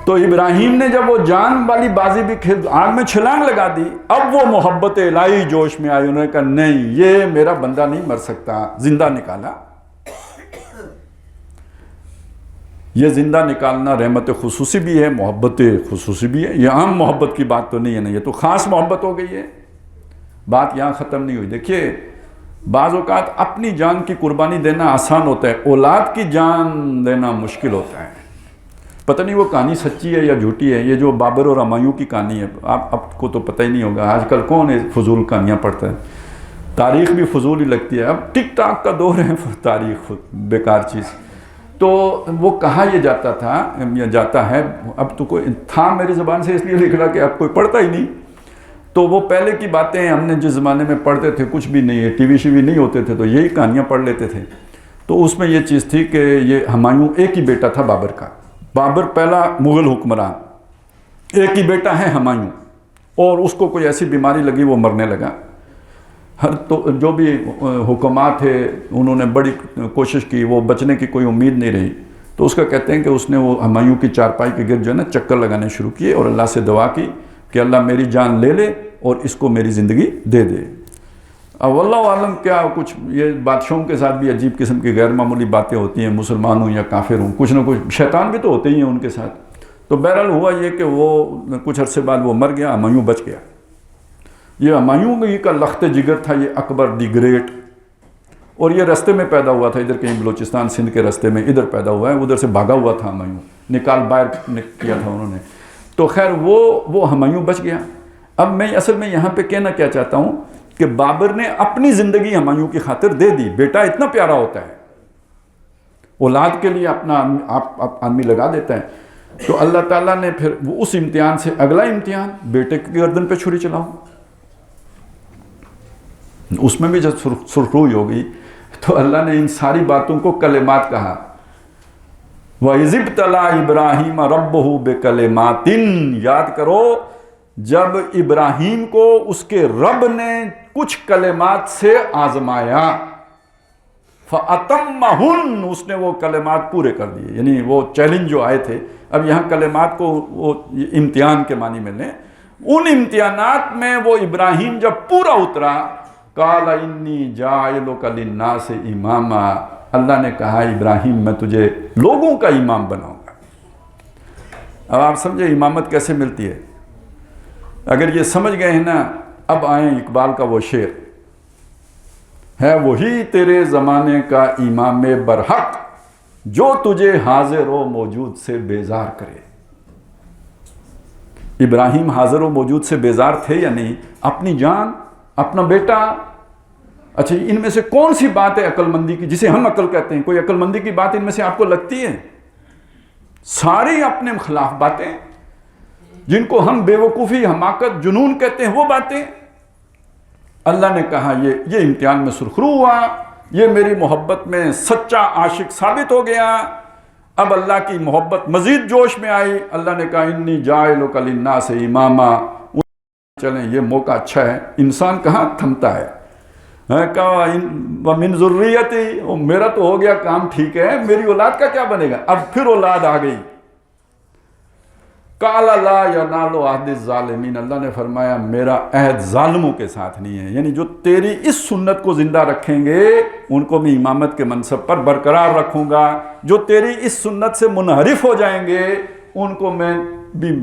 تو ابراہیم نے جب وہ جان والی بازی بھی کھیل، آگ میں چھلانگ لگا دی، اب وہ محبت الہی جوش میں آئی، انہوں نے کہا نہیں، یہ میرا بندہ نہیں مر سکتا، زندہ نکالا۔ یہ زندہ نکالنا رحمت خصوصی بھی ہے، محبت خصوصی بھی ہے، یہ عام محبت کی بات تو نہیں ہے نا، یہ تو خاص محبت ہو گئی ہے۔ بات یہاں ختم نہیں ہوئی۔ دیکھیے بعض اوقات اپنی جان کی قربانی دینا آسان ہوتا ہے، اولاد کی جان دینا مشکل ہوتا ہے۔ پتہ نہیں وہ کہانی سچی ہے یا جھوٹی ہے، یہ جو بابر اور ہمایوں کی کہانی ہے، آپ کو تو پتہ ہی نہیں ہوگا، آج کل کون ہے فضول کہانیاں پڑھتا ہے، تاریخ بھی فضول ہی لگتی ہے، اب ٹک ٹاک کا دور ہے، تاریخ بیکار چیز۔ تو وہ کہا یہ جاتا تھا یا جاتا ہے، اب تو کوئی تھا میری زبان سے اس لیے لکھ رہا کہ اب کوئی پڑھتا ہی نہیں، تو وہ پہلے کی باتیں ہم نے جس زمانے میں پڑھتے تھے، کچھ بھی نہیں ہے، ٹی وی شیوی نہیں ہوتے تھے، تو یہی کہانیاں پڑھ لیتے تھے۔ تو اس میں یہ چیز تھی کہ یہ ہمایوں ایک ہی بیٹا تھا بابر کا، بابر پہلا مغل حکمران، ایک ہی بیٹا ہے ہمایوں، اور اس کو کوئی ایسی بیماری لگی وہ مرنے لگا۔ تو جو بھی حکمات تھے انہوں نے بڑی کوشش کی، وہ بچنے کی کوئی امید نہیں رہی، تو اس کا کہتے ہیں کہ اس نے وہ ہمایوں کی چارپائی کے گرد جو ہے نا چکر لگانے شروع کیے اور اللہ سے دعا کی کہ اللہ میری جان لے لے اور اس کو میری زندگی دے دے۔ اب واللہ عالم کیا کچھ یہ بادشاہوں کے ساتھ بھی عجیب قسم کی غیر معمولی باتیں ہوتی ہیں، مسلمان ہوں یا کافر ہوں، کچھ نہ کچھ شیطان بھی تو ہوتے ہی ہیں ان کے ساتھ۔ تو بہرحال ہوا یہ کہ وہ کچھ عرصے بعد وہ مر گیا، ہمایوں بچ گیا۔ یہ ہمایوں کا لخت جگر تھا، یہ اکبر دی گریٹ، اور یہ رستے میں پیدا ہوا تھا، ادھر کہیں بلوچستان سندھ کے رستے میں ادھر پیدا ہوا ہے، ادھر سے بھاگا ہوا تھا ہمایوں، نکال باہر کیا تھا انہوں نے۔ تو خیر وہ ہمایوں بچ گیا۔ اب میں اصل میں یہاں پہ کہنا کیا چاہتا ہوں کہ بابر نے اپنی زندگی ہمایوں کی خاطر دے دی۔ بیٹا اتنا پیارا ہوتا ہے، اولاد کے لیے اپنا آدمی لگا دیتا ہے۔ تو اللہ تعالیٰ نے پھر وہ اس امتحان سے اگلا امتحان، بیٹے کی گردن پہ چھری چلاؤ، اس میں بھی جب سرخروئی ہو گئی تو اللہ نے ان ساری باتوں کو کلمات کہا۔ وَإِذِ ابْتَلَىٰ إِبْرَاهِيمَ رَبُّهُ بِكَلِمَاتٍ، یاد کرو جب ابراہیم کو اس کے رب نے کچھ کلمات سے آزمایا، فَأَتَمَّهُنَّ، اس نے وہ کلمات پورے کر دیے، یعنی وہ چیلنج جو آئے تھے، اب یہاں کلمات کو وہ امتحان کے معنی میں لیں، ان امتحانات میں وہ ابراہیم جب پورا اترا، قَالَ إِنِّي جَاعِلُكَ لِلنَّاسِ إِمَامًا، اللہ نے کہا ابراہیم میں تجھے لوگوں کا امام بناؤں گا۔ اب آپ سمجھے امامت کیسے ملتی ہے؟ اگر یہ سمجھ گئے ہیں نا، اب آئیں اقبال کا وہ شعر ہے، وہی تیرے زمانے کا امام برحق جو تجھے حاضر و موجود سے بیزار کرے۔ ابراہیم حاضر و موجود سے بیزار تھے یا نہیں؟ اپنی جان، اپنا بیٹا، اچھا ان میں سے کون سی بات ہے عقل مندی کی جسے ہم عقل کہتے ہیں؟ کوئی عقل مندی کی بات ان میں سے آپ کو لگتی ہے؟ ساری اپنے خلاف باتیں، جن کو ہم بے وقوفی، حماقت، جنون کہتے ہیں، وہ باتیں۔ اللہ نے کہا یہ امتحان میں سرخرو ہوا، یہ میری محبت میں سچا عاشق ثابت ہو گیا۔ اب اللہ کی محبت مزید جوش میں آئی۔ اللہ نے کہا انی جاعلک للناس اماما، چلیں یہ موقع اچھا ہے۔ انسان کہاں تھمتا ہے، کہا ومن ذریتی، میرا تو ہو گیا کام ٹھیک ہے، میری اولاد کا کیا بنے گا؟ اب پھر اولاد آ گئی۔ قال لا ینال عہد الظالمین، اللہ نے فرمایا میرا عہد ظالموں کے ساتھ نہیں ہے، یعنی جو تیری اس سنت کو زندہ رکھیں گے ان کو میں امامت کے منصب پر برقرار رکھوں گا، جو تیری اس سنت سے منحرف ہو جائیں گے ان کو میں بھی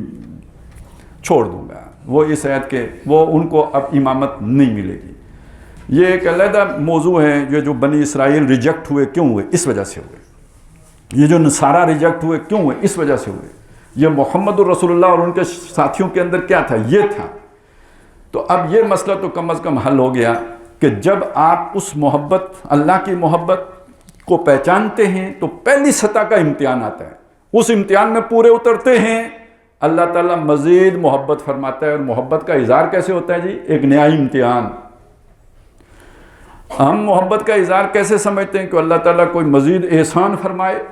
چھوڑ دوں گا، وہ اس عہد کے، وہ ان کو اب امامت نہیں ملے گی۔ یہ ایک علیحدہ موضوع ہے۔ یہ جو بنی اسرائیل ریجیکٹ ہوئے کیوں ہوئے؟ اس وجہ سے ہوئے۔ یہ جو نصارہ ریجیکٹ ہوئے کیوں ہوئے؟ اس وجہ سے ہوئے۔ یہ محمد الرسول اللہ اور ان کے ساتھیوں کے اندر کیا تھا؟ یہ تھا۔ تو اب یہ مسئلہ تو کم از کم حل ہو گیا کہ جب آپ اس محبت، اللہ کی محبت کو پہچانتے ہیں تو پہلی سطح کا امتحان آتا ہے، اس امتحان میں پورے اترتے ہیں، اللہ تعالیٰ مزید محبت فرماتا ہے۔ اور محبت کا اظہار کیسے ہوتا ہے جی؟ ایک نیا امتحان۔ ہم محبت کا اظہار کیسے سمجھتے ہیں کہ اللہ تعالیٰ کوئی مزید احسان فرمائے،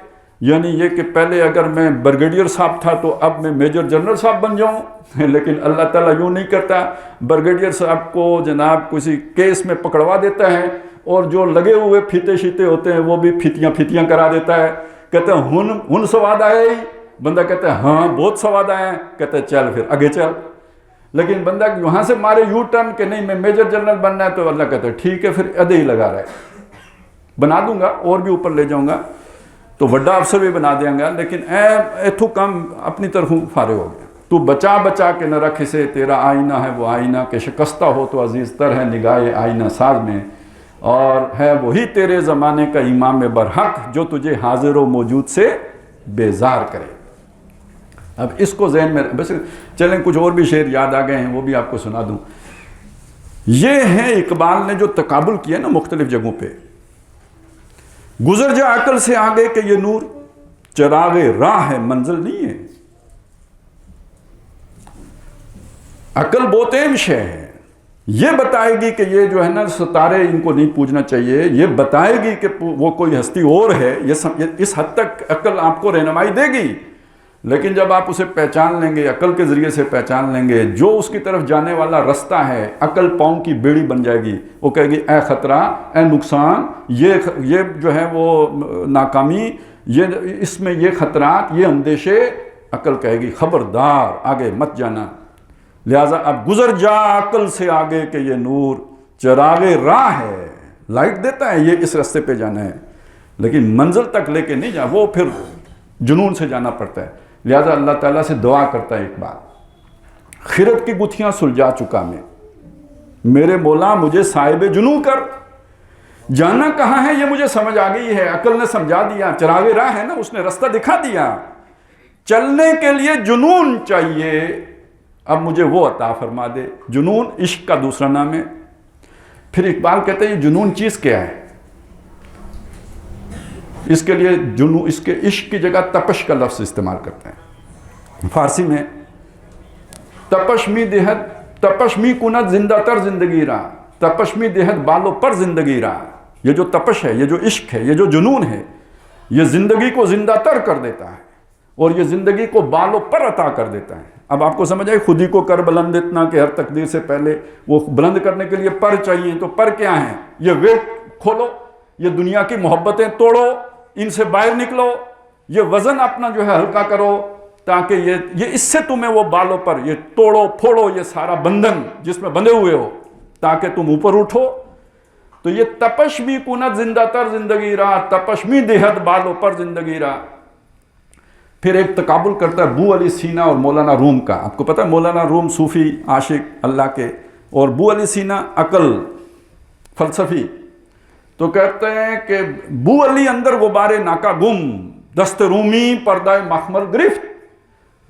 یعنی یہ کہ پہلے اگر میں بریگیڈیئر صاحب تھا تو اب میں میجر جنرل صاحب بن جاؤں، لیکن اللہ تعالیٰ یوں نہیں کرتا۔ بریگیڈیئر صاحب کو جناب کسی کیس میں پکڑوا دیتا ہے اور جو لگے ہوئے پھیتے شیتے ہوتے ہیں وہ بھی پھیتیاں کرا دیتا ہے، کہتے ہیں ہن سواد آئے ہی، بندہ کہتا ہے ہاں بہت سواد آئے ہیں، کہتے ہیں چل پھر آگے چل۔ لیکن بندہ وہاں سے مارے یو ٹرن کہ نہیں میں میجر جنرل بننا ہے، تو اللہ کہتا ہے ٹھیک ہے پھر ادھے ہی لگا رہا ہے، بنا دوں گا اور بھی اوپر لے جاؤں گا، تو بڑا افسر بھی بنا دیں گا، لیکن ایتھو کم اپنی طرف فارغ ہو گیا۔ تو بچا بچا کے نہ رکھ اسے، تیرا آئینہ ہے وہ آئینہ کہ شکستہ ہو تو عزیز تر ہے نگاہ آئینہ ساز میں، اور ہے وہی تیرے زمانے کا امام برحق جو تجھے حاضر و موجود سے بیزار کرے۔ اب اس کو ذہن میں بس چلیں، کچھ اور بھی شعر یاد آ گئے ہیں وہ بھی آپ کو سنا دوں۔ یہ ہے اقبال نے جو تقابل کیا نا مختلف جگہوں پہ، گزر جا عقل سے آگے کہ یہ نور چراغ راہ ہے منزل نہیں ہے۔ عقل بہت اہم شے ہے، یہ بتائے گی کہ یہ جو ہے نا ستارے ان کو نہیں پوجنا چاہیے، یہ بتائے گی کہ وہ کوئی ہستی اور ہے، اس حد تک عقل آپ کو رہنمائی دے گی۔ لیکن جب آپ اسے پہچان لیں گے، عقل کے ذریعے سے پہچان لیں گے، جو اس کی طرف جانے والا رستہ ہے، عقل پاؤں کی بیڑی بن جائے گی، وہ کہے گی اے خطرہ، اے نقصان، یہ جو ہے وہ ناکامی، اس میں یہ خطرات، یہ اندیشے، عقل کہے گی خبردار آگے مت جانا۔ لہٰذا اب گزر جا عقل سے آگے کہ یہ نور چراغ راہ ہے، لائٹ دیتا ہے، یہ اس رستے پہ جانا ہے، لیکن منزل تک لے کے نہیں جا، وہ پھر جنون سے جانا پڑتا ہے۔ لہٰذا اللہ تعالیٰ سے دعا کرتا ہے اقبال، خرد کی گتھیاں سلجھا چکا میں، میرے مولا مجھے صاحب جنون کر، جانا کہاں ہے یہ مجھے سمجھ آ گئی ہے، عقل نے سمجھا دیا، چراغ راہ ہے نا، اس نے رستہ دکھا دیا، چلنے کے لیے جنون چاہیے، اب مجھے وہ عطا فرما دے۔ جنون عشق کا دوسرا نام ہے۔ پھر اقبال کہتے ہیں یہ جنون چیز کیا ہے؟ اس کے لیے جنون، اس کے عشق کی جگہ تپش کا لفظ استعمال کرتے ہیں فارسی میں۔ تپش می دہد، تپش می کند زندہ تر زندگی را، تپش می دہد بالوں پر زندگی را۔ یہ جو تپش ہے، یہ جو عشق ہے، یہ جو جنون ہے، یہ زندگی کو زندہ تر کر دیتا ہے اور یہ زندگی کو بالوں پر عطا کر دیتا ہے۔ اب آپ کو سمجھ آئی، خودی کو کر بلند اتنا کہ ہر تقدیر سے پہلے وہ بلند کرنے کے لیے پر چاہیے، تو پر کیا ہیں؟ یہ ویٹ کھولو، یہ دنیا کی محبتیں توڑو، ان سے باہر نکلو، یہ وزن اپنا جو ہے ہلکا کرو، تاکہ یہ اس سے تمہیں وہ بالوں پر یہ توڑو پھوڑو یہ سارا بندھن جس میں بندھے ہوئے ہو، تاکہ تم اوپر اٹھو۔ تو یہ تپش بھی کند زندہ تر زندگی را، تپش بھی دہد بالوں پر زندگی را۔ پھر ایک تقابل کرتا ہے بو علی سینہ اور مولانا روم کا۔ آپ کو پتہ ہے مولانا روم صوفی عاشق اللہ کے، اور بو علی سینہ عقل فلسفی۔ تو کہتے ہیں کہ بو علی اندر غبارے ناکا گم، دست رومی پردہ مخمل گرفت۔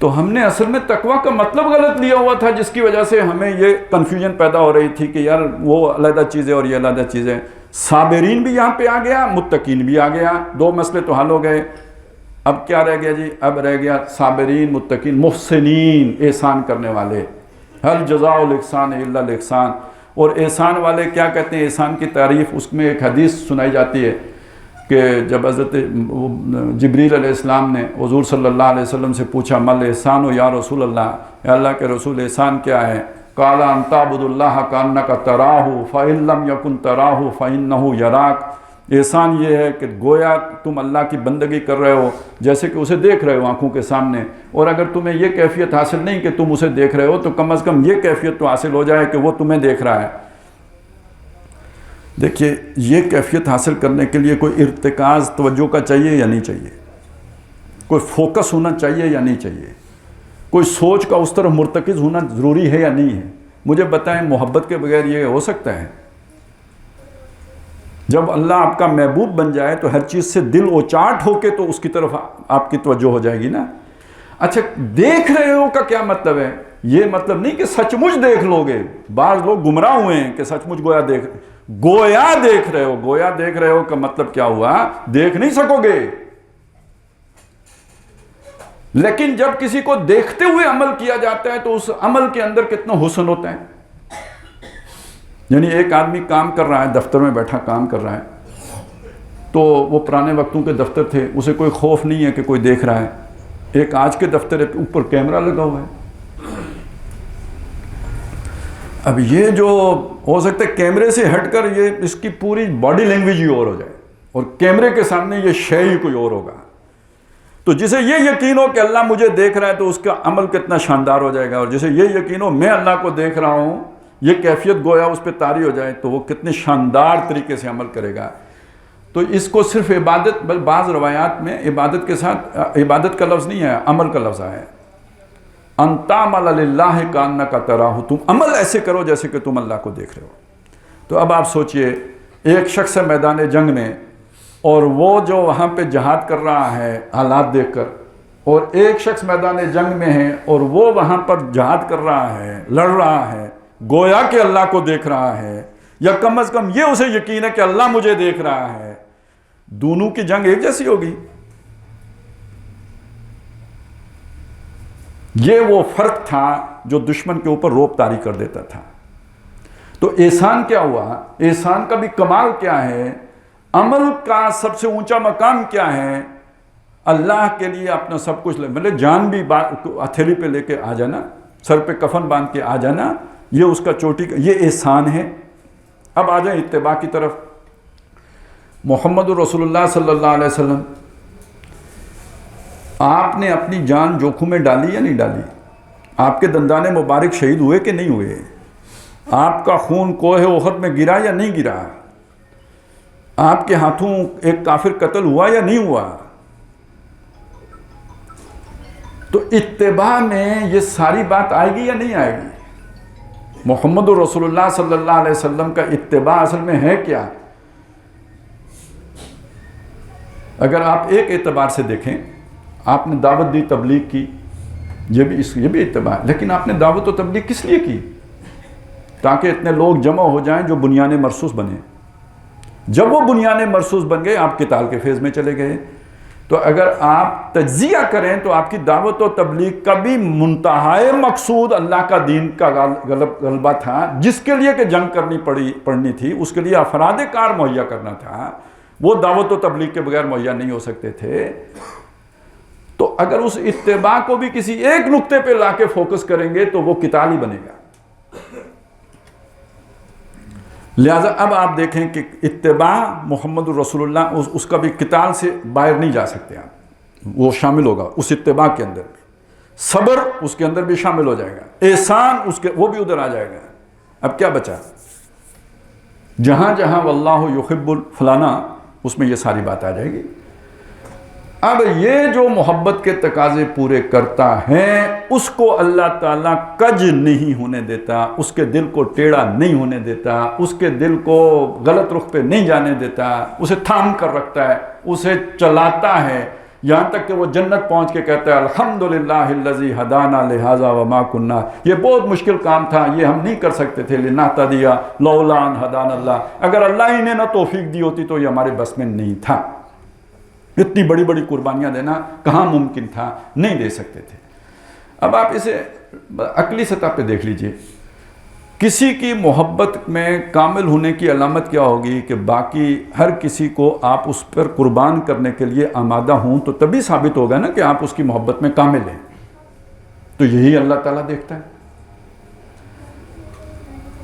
تو ہم نے اصل میں تقویٰ کا مطلب غلط لیا ہوا تھا، جس کی وجہ سے ہمیں یہ کنفیوژن پیدا ہو رہی تھی کہ یار وہ علیحدہ چیز ہے اور یہ علیحدہ چیز ہے۔ صابرین بھی یہاں پہ آ گیا، متقین بھی آ گیا، دو مسئلے تو حل ہو گئے۔ اب کیا رہ گیا جی؟ اب رہ گیا صابرین، متقین، محسنین، احسان کرنے والے۔ ہل جزاء الاحسان الا الاحسان۔ اور احسان والے کیا کہتے ہیں؟ احسان کی تعریف، اس میں ایک حدیث سنائی جاتی ہے کہ جب حضرت جبریل علیہ السلام نے حضور صلی اللہ علیہ وسلم سے پوچھا مل احسان و یا رسول اللہ، یا اللہ کے رسول احسان کیا ہے؟ قال ان تعبد اللہ کانک تراہ فإن لم یکن تراہ فإنہ یراک۔ احسان یہ ہے کہ گویا تم اللہ کی بندگی کر رہے ہو جیسے کہ اسے دیکھ رہے ہو آنکھوں کے سامنے، اور اگر تمہیں یہ کیفیت حاصل نہیں کہ تم اسے دیکھ رہے ہو تو کم از کم یہ کیفیت تو حاصل ہو جائے کہ وہ تمہیں دیکھ رہا ہے۔ دیکھیے، یہ کیفیت حاصل کرنے کے لیے کوئی ارتکاز توجہ کا چاہیے یا نہیں چاہیے؟ کوئی فوکس ہونا چاہیے یا نہیں چاہیے؟ کوئی سوچ کا اس طرف مرتکز ہونا ضروری ہے یا نہیں ہے؟ مجھے بتائیں، محبت کے بغیر یہ ہو سکتا ہے؟ جب اللہ آپ کا محبوب بن جائے تو ہر چیز سے دل اوچاٹ ہو کے تو اس کی طرف آپ کی توجہ ہو جائے گی نا۔ اچھا، دیکھ رہے ہو کا کیا مطلب ہے؟ یہ مطلب نہیں کہ سچ مچ دیکھ لو گے۔ بعض لوگ گمراہ ہوئے ہیں کہ سچ مچ گویا دیکھ رہے ہو۔ گویا دیکھ رہے ہو کا مطلب کیا ہوا؟ دیکھ نہیں سکو گے۔ لیکن جب کسی کو دیکھتے ہوئے عمل کیا جاتا ہے تو اس عمل کے اندر کتنا حسن ہوتا ہے۔ یعنی ایک آدمی کام کر رہا ہے، دفتر میں بیٹھا کام کر رہا ہے، تو وہ پرانے وقتوں کے دفتر تھے، اسے کوئی خوف نہیں ہے کہ کوئی دیکھ رہا ہے۔ ایک آج کے دفتر ہے، اوپر کیمرہ لگا ہوا ہے۔ اب یہ جو ہو سکتا ہے کیمرے سے ہٹ کر یہ اس کی پوری باڈی لینگویج ہی اور ہو جائے، اور کیمرے کے سامنے یہ شے ہی کوئی اور ہوگا۔ تو جسے یہ یقین ہو کہ اللہ مجھے دیکھ رہا ہے تو اس کا عمل کتنا شاندار ہو جائے گا، اور جسے یہ یقین ہو میں اللہ کو دیکھ رہا ہوں، یہ کیفیت گویا اس پہ طاری ہو جائے تو وہ کتنے شاندار طریقے سے عمل کرے گا۔ تو اس کو صرف عبادت، بل بعض روایات میں عبادت کے ساتھ عبادت کا لفظ نہیں ہے، عمل کا لفظ آیا ہے۔ ان تعمل للہ کانک تراہ، تم عمل ایسے کرو جیسے کہ تم اللہ کو دیکھ رہے ہو۔ تو اب آپ سوچئے، ایک شخص ہے میدان جنگ میں، اور وہ جو وہاں پہ جہاد کر رہا ہے حالات دیکھ کر، اور ایک شخص میدان جنگ میں ہے اور وہ وہاں پر جہاد کر رہا ہے، لڑ رہا ہے، گویا کہ اللہ کو دیکھ رہا ہے، یا کم از کم یہ اسے یقین ہے کہ اللہ مجھے دیکھ رہا ہے۔ دونوں کی جنگ ایک جیسی ہوگی؟ یہ وہ فرق تھا جو دشمن کے اوپر روب طاری کر دیتا تھا۔ تو احسان کیا ہوا؟ احسان کا بھی کمال کیا ہے؟ عمل کا سب سے اونچا مقام کیا ہے؟ اللہ کے لیے اپنا سب کچھ مطلب جان بھی ہتھیلی پہ لے کے آ جانا، سر پہ کفن باندھ کے آ جانا، یہ اس کا چوٹی کا یہ احسان ہے۔ اب آ جائیں اتباع کی طرف۔ محمد رسول اللہ صلی اللہ علیہ وسلم، آپ نے اپنی جان جوکھوں میں ڈالی یا نہیں ڈالی؟ آپ کے دندان مبارک شہید ہوئے کہ نہیں ہوئے؟ آپ کا خون کوہ احد میں گرا یا نہیں گرا؟ آپ کے ہاتھوں ایک کافر قتل ہوا یا نہیں ہوا؟ تو اتباع میں یہ ساری بات آئے گی یا نہیں آئے گی؟ محمد رسول اللہ صلی اللہ علیہ وسلم کا اتباع اصل میں ہے کیا؟ اگر آپ ایک اعتبار سے دیکھیں، آپ نے دعوت دی، تبلیغ کی، یہ بھی اتباع ہے، لیکن آپ نے دعوت و تبلیغ کس لیے کی؟ تاکہ اتنے لوگ جمع ہو جائیں جو بنیان مرصوص بنے۔ جب وہ بنیان مرصوص بن گئے، آپ قتال کے فیز میں چلے گئے۔ تو اگر آپ تجزیہ کریں تو آپ کی دعوت و تبلیغ کا بھی منتہائے مقصود اللہ کا دین کا غلبہ تھا، جس کے لیے کہ جنگ کرنی پڑنی تھی، اس کے لیے افراد کار مہیا کرنا تھا، وہ دعوت و تبلیغ کے بغیر مہیا نہیں ہو سکتے تھے۔ تو اگر اس اتباع کو بھی کسی ایک نقطے پہ لا کے فوکس کریں گے تو وہ قتال ہی بنے گا۔ لہٰذا اب آپ دیکھیں کہ اتباع محمد رسول اللہ اس کا بھی قتال سے باہر نہیں جا سکتے آپ، وہ شامل ہوگا اس اتباع کے اندر بھی۔ صبر اس کے اندر بھی شامل ہو جائے گا، احسان وہ بھی ادھر آ جائے گا۔ اب کیا بچا؟ جہاں جہاں واللہ یحب الفلانا، اس میں یہ ساری بات آ جائے گی۔ اب یہ جو محبت کے تقاضے پورے کرتا ہے، اس کو اللہ تعالیٰ کج نہیں ہونے دیتا، اس کے دل کو ٹیڑھا نہیں ہونے دیتا، اس کے دل کو غلط رخ پہ نہیں جانے دیتا، اسے تھام کر رکھتا ہے، اسے چلاتا ہے۔ یہاں تک کہ وہ جنت پہنچ کے کہتا ہے الحمدللہ الذی ہدانا لہذا وما کننا، یہ بہت مشکل کام تھا، یہ ہم نہیں کر سکتے تھے، لنہتدی لولا ان ہدانا اللہ، اگر اللہ ہی نے نہ توفیق دی ہوتی تو یہ ہمارے بس میں نہیں تھا، اتنی بڑی بڑی قربانیاں دینا کہاں ممکن تھا، نہیں دے سکتے تھے۔ اب آپ اسے عقلی سطح پہ دیکھ لیجئے، کسی کی محبت میں کامل ہونے کی علامت کیا ہوگی کہ باقی ہر کسی کو آپ اس پر قربان کرنے کے لیے آمادہ ہوں، تو تبھی ثابت ہوگا نا کہ آپ اس کی محبت میں کامل ہیں۔ تو یہی اللہ تعالیٰ دیکھتا ہے۔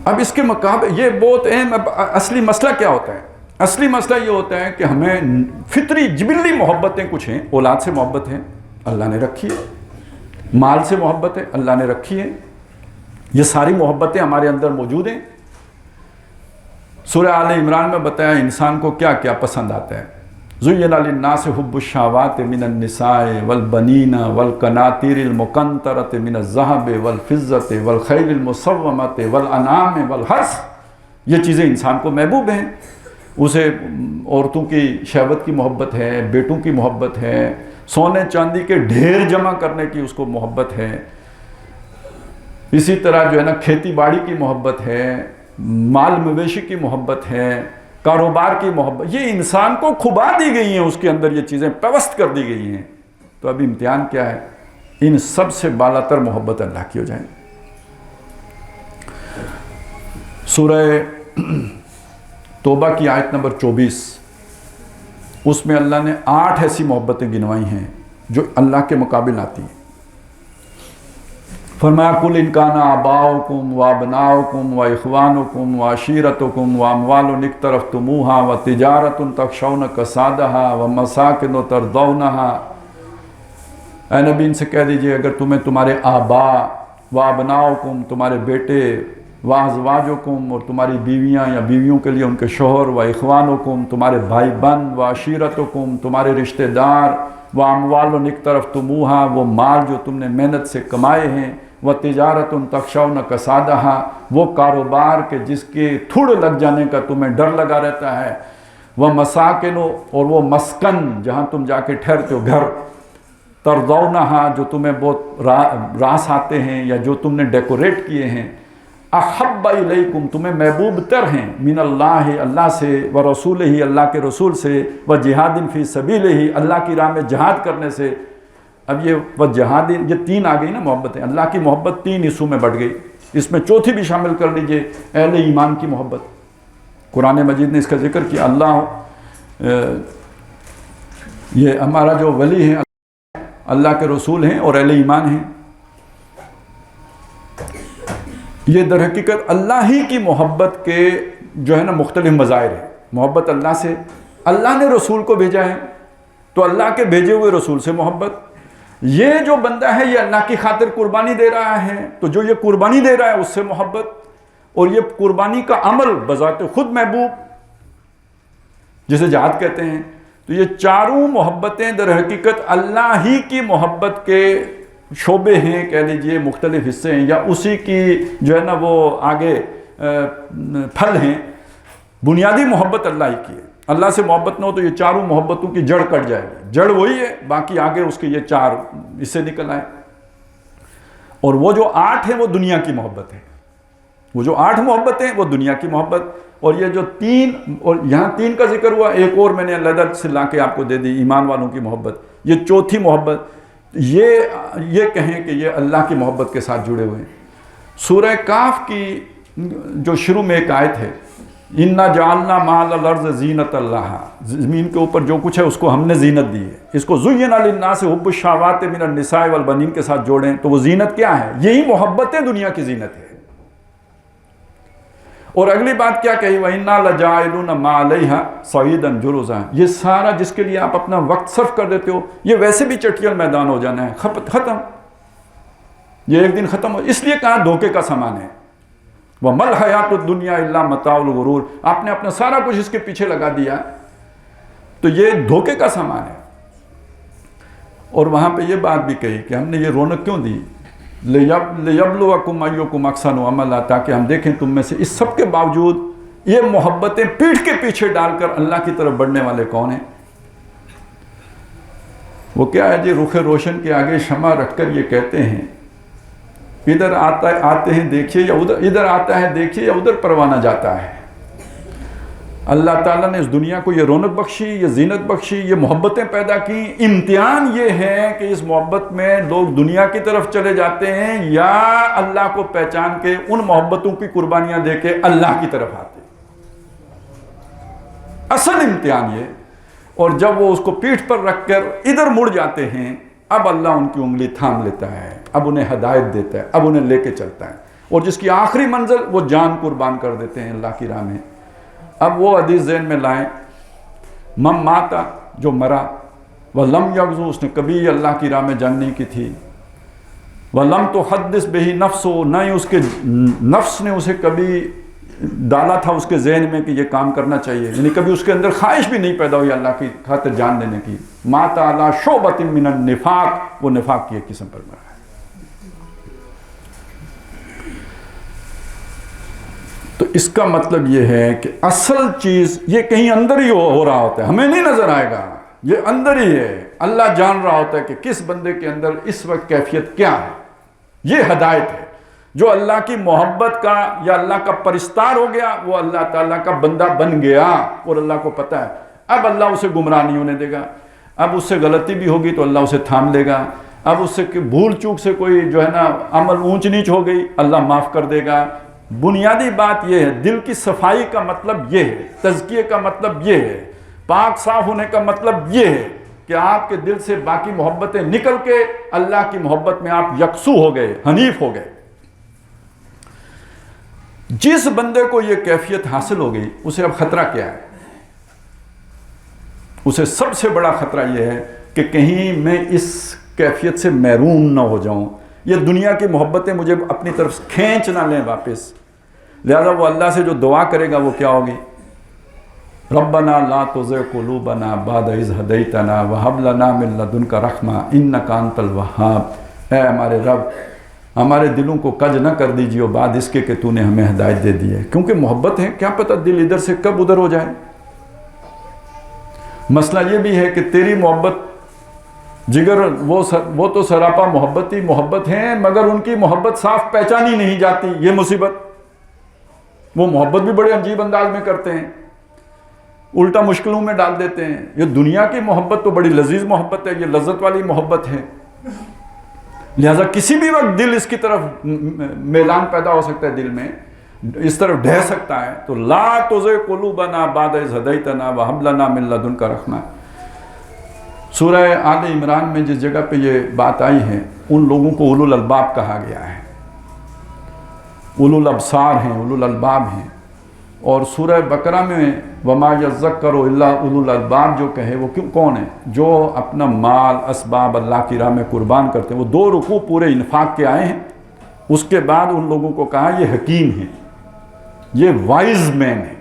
اب اس کے مقابلے یہ بہت اہم، اصلی مسئلہ کیا ہوتا ہے؟ اصلی مسئلہ یہ ہوتا ہے کہ ہمیں فطری جبلی محبتیں کچھ ہیں، اولاد سے محبت ہے اللہ نے رکھی ہے، مال سے محبت ہے اللہ نے رکھی ہے، یہ ساری محبتیں ہمارے اندر موجود ہیں۔ سورہ آل عمران میں بتایا انسان کو کیا کیا پسند آتا ہے۔ زُيِّنَ لِلنَّاسِ حُبُّ الشَّهَوَاتِ مِنَ النِّسَاءِ وَالْبَنِينَ وَالْقَنَاطِيرِ الْمُقَنطَرَةِ مِنَ الذَّهَبِ وَالْفِضَّةِ وَالْخَيْلِ الْمُسَوَّمَةِ وَالْأَنْعَامِ وَالْحَرْثِ، یہ چیزیں انسان کو محبوب ہیں۔ اسے عورتوں کی شہوت کی محبت ہے، بیٹوں کی محبت ہے، سونے چاندی کے ڈھیر جمع کرنے کی اس کو محبت ہے، اسی طرح جو ہے نا کھیتی باڑی کی محبت ہے، مال مویشی کی محبت ہے، کاروبار کی محبت، یہ انسان کو کھبا دی گئی ہیں، اس کے اندر یہ چیزیں پیوست کر دی گئی ہیں۔ تو اب امتحان کیا ہے؟ ان سب سے بالا تر محبت اللہ کی ہو جائے۔ سورہ توبہ کی آیت نمبر 24، اس میں اللہ نے 8 ایسی محبتیں گنوائی ہیں جو اللہ کے مقابل آتی ہیں۔ فرمایا قُلْ إِنْ كَانَ آبَاؤُكُمْ وَأَبْنَاؤُكُمْ وَإِخْوَانُكُمْ وَعَشِيرَتُكُمْ وَأَمْوَالٌ اقْتَرَفْتُمُوهَا وَتِجَارَةٌ تَخْشَوْنَ كَسَادَهَا وَمَسَاكِنُ تَرْضَوْنَهَا، اے نبی ان سے کہہ دیجئے اگر تمہیں تمہارے آبا وَأَبْنَاؤُكُمْ تمہارے بیٹے، وَأَزْوَاجُكُمْ اور تمہاری بیویاں یا بیویوں کے لیے ان کے شوہر، وَإِخْوَانُكُمْ تمہارے بھائی بند، وَعَشِيرَتُكُمْ تمہارے رشتہ دار، وَأَمْوَالٌ اقْتَرَفْتُمُوهَا وہ مال جو تم نے محنت سے کمائے ہیں، وَتِجَارَةٌ تَخْشَوْنَ كَسَادَهَا وہ کاروبار کے جس کے تھوڑ لگ جانے کا تمہیں ڈر لگا رہتا ہے، وَمَسَاكِنُ اور وہ مسکن جہاں تم جا کے ٹھہرتے ہو، گھر، تَرْضَوْنَهَا جو تمہیں بہت راس آتے ہیں یا جو تم نے ڈیکوریٹ کیے ہیں، احب الیکم تمہیں محبوب تر ہیں، من اللہ اللہ سے، ورسولہ اللہ کے رسول سے، وجہاد فی سبیلہ اللہ کی راہ میں جہاد کرنے سے۔ اب یہ وجہاد، یہ 3 آ گئی نا محبتیں، اللہ کی محبت 3 حصوں میں بٹ گئی، اس میں چوتھی بھی شامل کر لیجئے، اہل ایمان کی محبت۔ قرآن مجید نے اس کا ذکر کیا، اللہ یہ ہمارا جو ولی ہے اللہ کے رسول ہیں اور اہل ایمان ہیں۔ یہ در حقیقت اللہ ہی کی محبت کے جو ہے نا مختلف مظاہر ہیں۔ محبت اللہ سے، اللہ نے رسول کو بھیجا ہے تو اللہ کے بھیجے ہوئے رسول سے محبت۔ یہ جو بندہ ہے یہ اللہ کی خاطر قربانی دے رہا ہے تو جو یہ قربانی دے رہا ہے اس سے محبت، اور یہ قربانی کا عمل بذات خود محبوب جسے جہاد کہتے ہیں۔ تو یہ چاروں محبتیں در حقیقت اللہ ہی کی محبت کے شعبے ہیں، کہہ لیجئے مختلف حصے ہیں، یا اسی کی جو ہے نا وہ آگے پھل ہیں۔ بنیادی محبت اللہ ہی کی ہے، اللہ سے محبت نہ ہو تو یہ چاروں محبتوں کی جڑ کٹ جائے گی، جڑ وہی ہے، باقی آگے اس کے یہ 4 حصے نکل آئے۔ اور وہ جو 8 ہیں وہ دنیا کی محبت ہے، وہ جو 8 محبتیں وہ دنیا کی محبت، اور یہ جو 3 اور یہاں 3 کا ذکر ہوا، ایک اور میں نے علیحدہ سے لا کے آپ کو دے دی، ایمان والوں کی محبت، یہ چوتھی محبت، یہ کہیں کہ یہ اللہ کی محبت کے ساتھ جڑے ہوئے ہیں۔ سورہ کاف کی جو شروع میں ایک آیت ہے، اِنَّا جَعَلْنَا مَا عَلَى الْأَرْضِ زِینَةً لَهَا، زمین کے اوپر جو کچھ ہے اس کو ہم نے زینت دی ہے۔ اس کو زُيِّنَ لِلنَّاسِ حُبُّ الشَّهَوَاتِ مِنَ النِّسَاءِ وَالْبَنِينَ کے ساتھ جوڑیں تو وہ زینت کیا ہے؟ یہی محبتیں دنیا کی زینت ہے۔ اور اگلی بات کیا کہی؟ وَإِنَّا لَجَاعِلُونَ مَا عَلَيْهَا صَعِيدًا جُرُزًا، یہ سارا جس کے لیے آپ اپنا وقت صرف کر دیتے ہو یہ ویسے بھی چٹیل میدان ہو جانا ہے، ختم، یہ ایک دن ختم ہو۔ اس لیے کہا دھوکے کا سامان ہے، وَمَا الْحَيَاةُ الدُّنْيَا إِلَّا مَتَاعُ الْغُرُورِ، آپ نے اپنا سارا کچھ اس کے پیچھے لگا دیا تو یہ دھوکے کا سامان ہے۔ اور وہاں پہ یہ بات بھی کہی کہ ہم نے یہ رونق کیوں دی، لِيَبْلُوَكُمْ أَيُّكُمْ أَحْسَنُ عَمَلًا، تاکہ ہم دیکھیں تم میں سے اس سب کے باوجود یہ محبتیں پیٹھ کے پیچھے ڈال کر اللہ کی طرف بڑھنے والے کون ہیں۔ وہ کیا ہے جی، رخ روشن کے آگے شمع رکھ کر یہ کہتے ہیں ادھر آتے ہیں دیکھیے یا ادھر آتا ہے دیکھیے یا ادھر پروانہ جاتا ہے۔ اللہ تعالیٰ نے اس دنیا کو یہ رونق بخشی، یہ زینت بخشی، یہ محبتیں پیدا کی۔ امتحان یہ ہے کہ اس محبت میں لوگ دنیا کی طرف چلے جاتے ہیں یا اللہ کو پہچان کے ان محبتوں کی قربانیاں دے کے اللہ کی طرف آتے ہیں۔ اصل امتحان یہ، اور جب وہ اس کو پیٹھ پر رکھ کر ادھر مڑ جاتے ہیں، اب اللہ ان کی انگلی تھام لیتا ہے، اب انہیں ہدایت دیتا ہے، اب انہیں لے کے چلتا ہے، اور جس کی آخری منزل وہ جان قربان کر دیتے ہیں اللہ کی راہ میں۔ اب وہ حدیث ذہن میں لائیں، من ماتا، جو مرا، وَلَمْ يَغْزُو، اس نے کبھی اللہ کی راہ میں جنگ نہیں کی تھی، وَلَمْ تُحَدِّثْ بِهِ نَفْسُ، نہ ہی اس کے نفس نے اسے کبھی ڈالا تھا اس کے ذہن میں کہ یہ کام کرنا چاہیے، یعنی کبھی اس کے اندر خواہش بھی نہیں پیدا ہوئی اللہ کی خاطر جان دینے کی، ماتا علی شعبۃ من النفاق، وہ نفاق کی ایک قسم پر مرا ہے۔ تو اس کا مطلب یہ ہے کہ اصل چیز یہ کہیں اندر ہی ہو رہا ہوتا ہے، ہمیں نہیں نظر آئے گا، یہ اندر ہی ہے۔ اللہ جان رہا ہوتا ہے کہ کس بندے کے اندر اس وقت کیفیت کیا ہے۔ یہ ہدایت ہے۔ جو اللہ کی محبت کا یا اللہ کا پرستار ہو گیا، وہ اللہ تعالیٰ کا بندہ بن گیا، اور اللہ کو پتہ ہے اب اللہ اسے گمراہ نہیں ہونے دے گا۔ اب اس سے غلطی بھی ہوگی تو اللہ اسے تھام لے گا، اب اس سے بھول چوک سے کوئی جو ہے نا عمل اونچ نیچ ہو گئی، اللہ معاف کر دے گا۔ بنیادی بات یہ ہے، دل کی صفائی کا مطلب یہ ہے، تزکیے کا مطلب یہ ہے، پاک صاف ہونے کا مطلب یہ ہے کہ آپ کے دل سے باقی محبتیں نکل کے اللہ کی محبت میں آپ یکسو ہو گئے، حنیف ہو گئے۔ جس بندے کو یہ کیفیت حاصل ہو گئی، اسے اب خطرہ کیا ہے؟ اسے سب سے بڑا خطرہ یہ ہے کہ کہیں میں اس کیفیت سے محروم نہ ہو جاؤں، یہ دنیا کی محبتیں مجھے اپنی طرف کھینچ نہ لیں واپس۔ لہذا وہ اللہ سے جو دعا کرے گا وہ کیا ہوگی؟ ربنا لا تزغ قلوبنا بعد اذ ہدیتنا وہب لنا من لدنک رحمہ انک انت الوہاب۔ اے ہمارے رب، ہمارے دلوں کو کج نہ کر دیجیے بعد اس کے کہ تو نے ہمیں ہدایت دے دی ہے، کیونکہ محبت ہے، کیا پتہ دل ادھر سے کب ادھر ہو جائے۔ مسئلہ یہ بھی ہے کہ تیری محبت جگر وہ تو سراپا محبتی محبت ہیں، مگر ان کی محبت صاف پہچانی نہیں جاتی، یہ مصیبت۔ وہ محبت بھی بڑے عجیب انداز میں کرتے ہیں، الٹا مشکلوں میں ڈال دیتے ہیں۔ یہ دنیا کی محبت تو بڑی لذیذ محبت ہے، یہ لذت والی محبت ہے، لہذا کسی بھی وقت دل اس کی طرف میلان پیدا ہو سکتا ہے، دل میں اس طرف ڈھہ سکتا ہے۔ تو لا تزغ قلوبنا بعد اذ ہدیتنا وہب لنا من لدنک رحمہ۔ سورہ آل عمران میں جس جگہ پہ یہ بات آئی ہے، ان لوگوں کو اولو الالباب کہا گیا ہے، اولو الابصار ہیں، اولو الالباب ہیں۔ اور سورہ بقرہ میں وما یذکر الا اولو الالباب جو کہے، وہ کون ہے؟ جو اپنا مال اسباب اللہ کی راہ میں قربان کرتے ہیں۔ وہ 2 رکوع پورے انفاق کے آئے ہیں، اس کے بعد ان لوگوں کو کہا یہ حکیم ہیں، یہ وائز مین ہے۔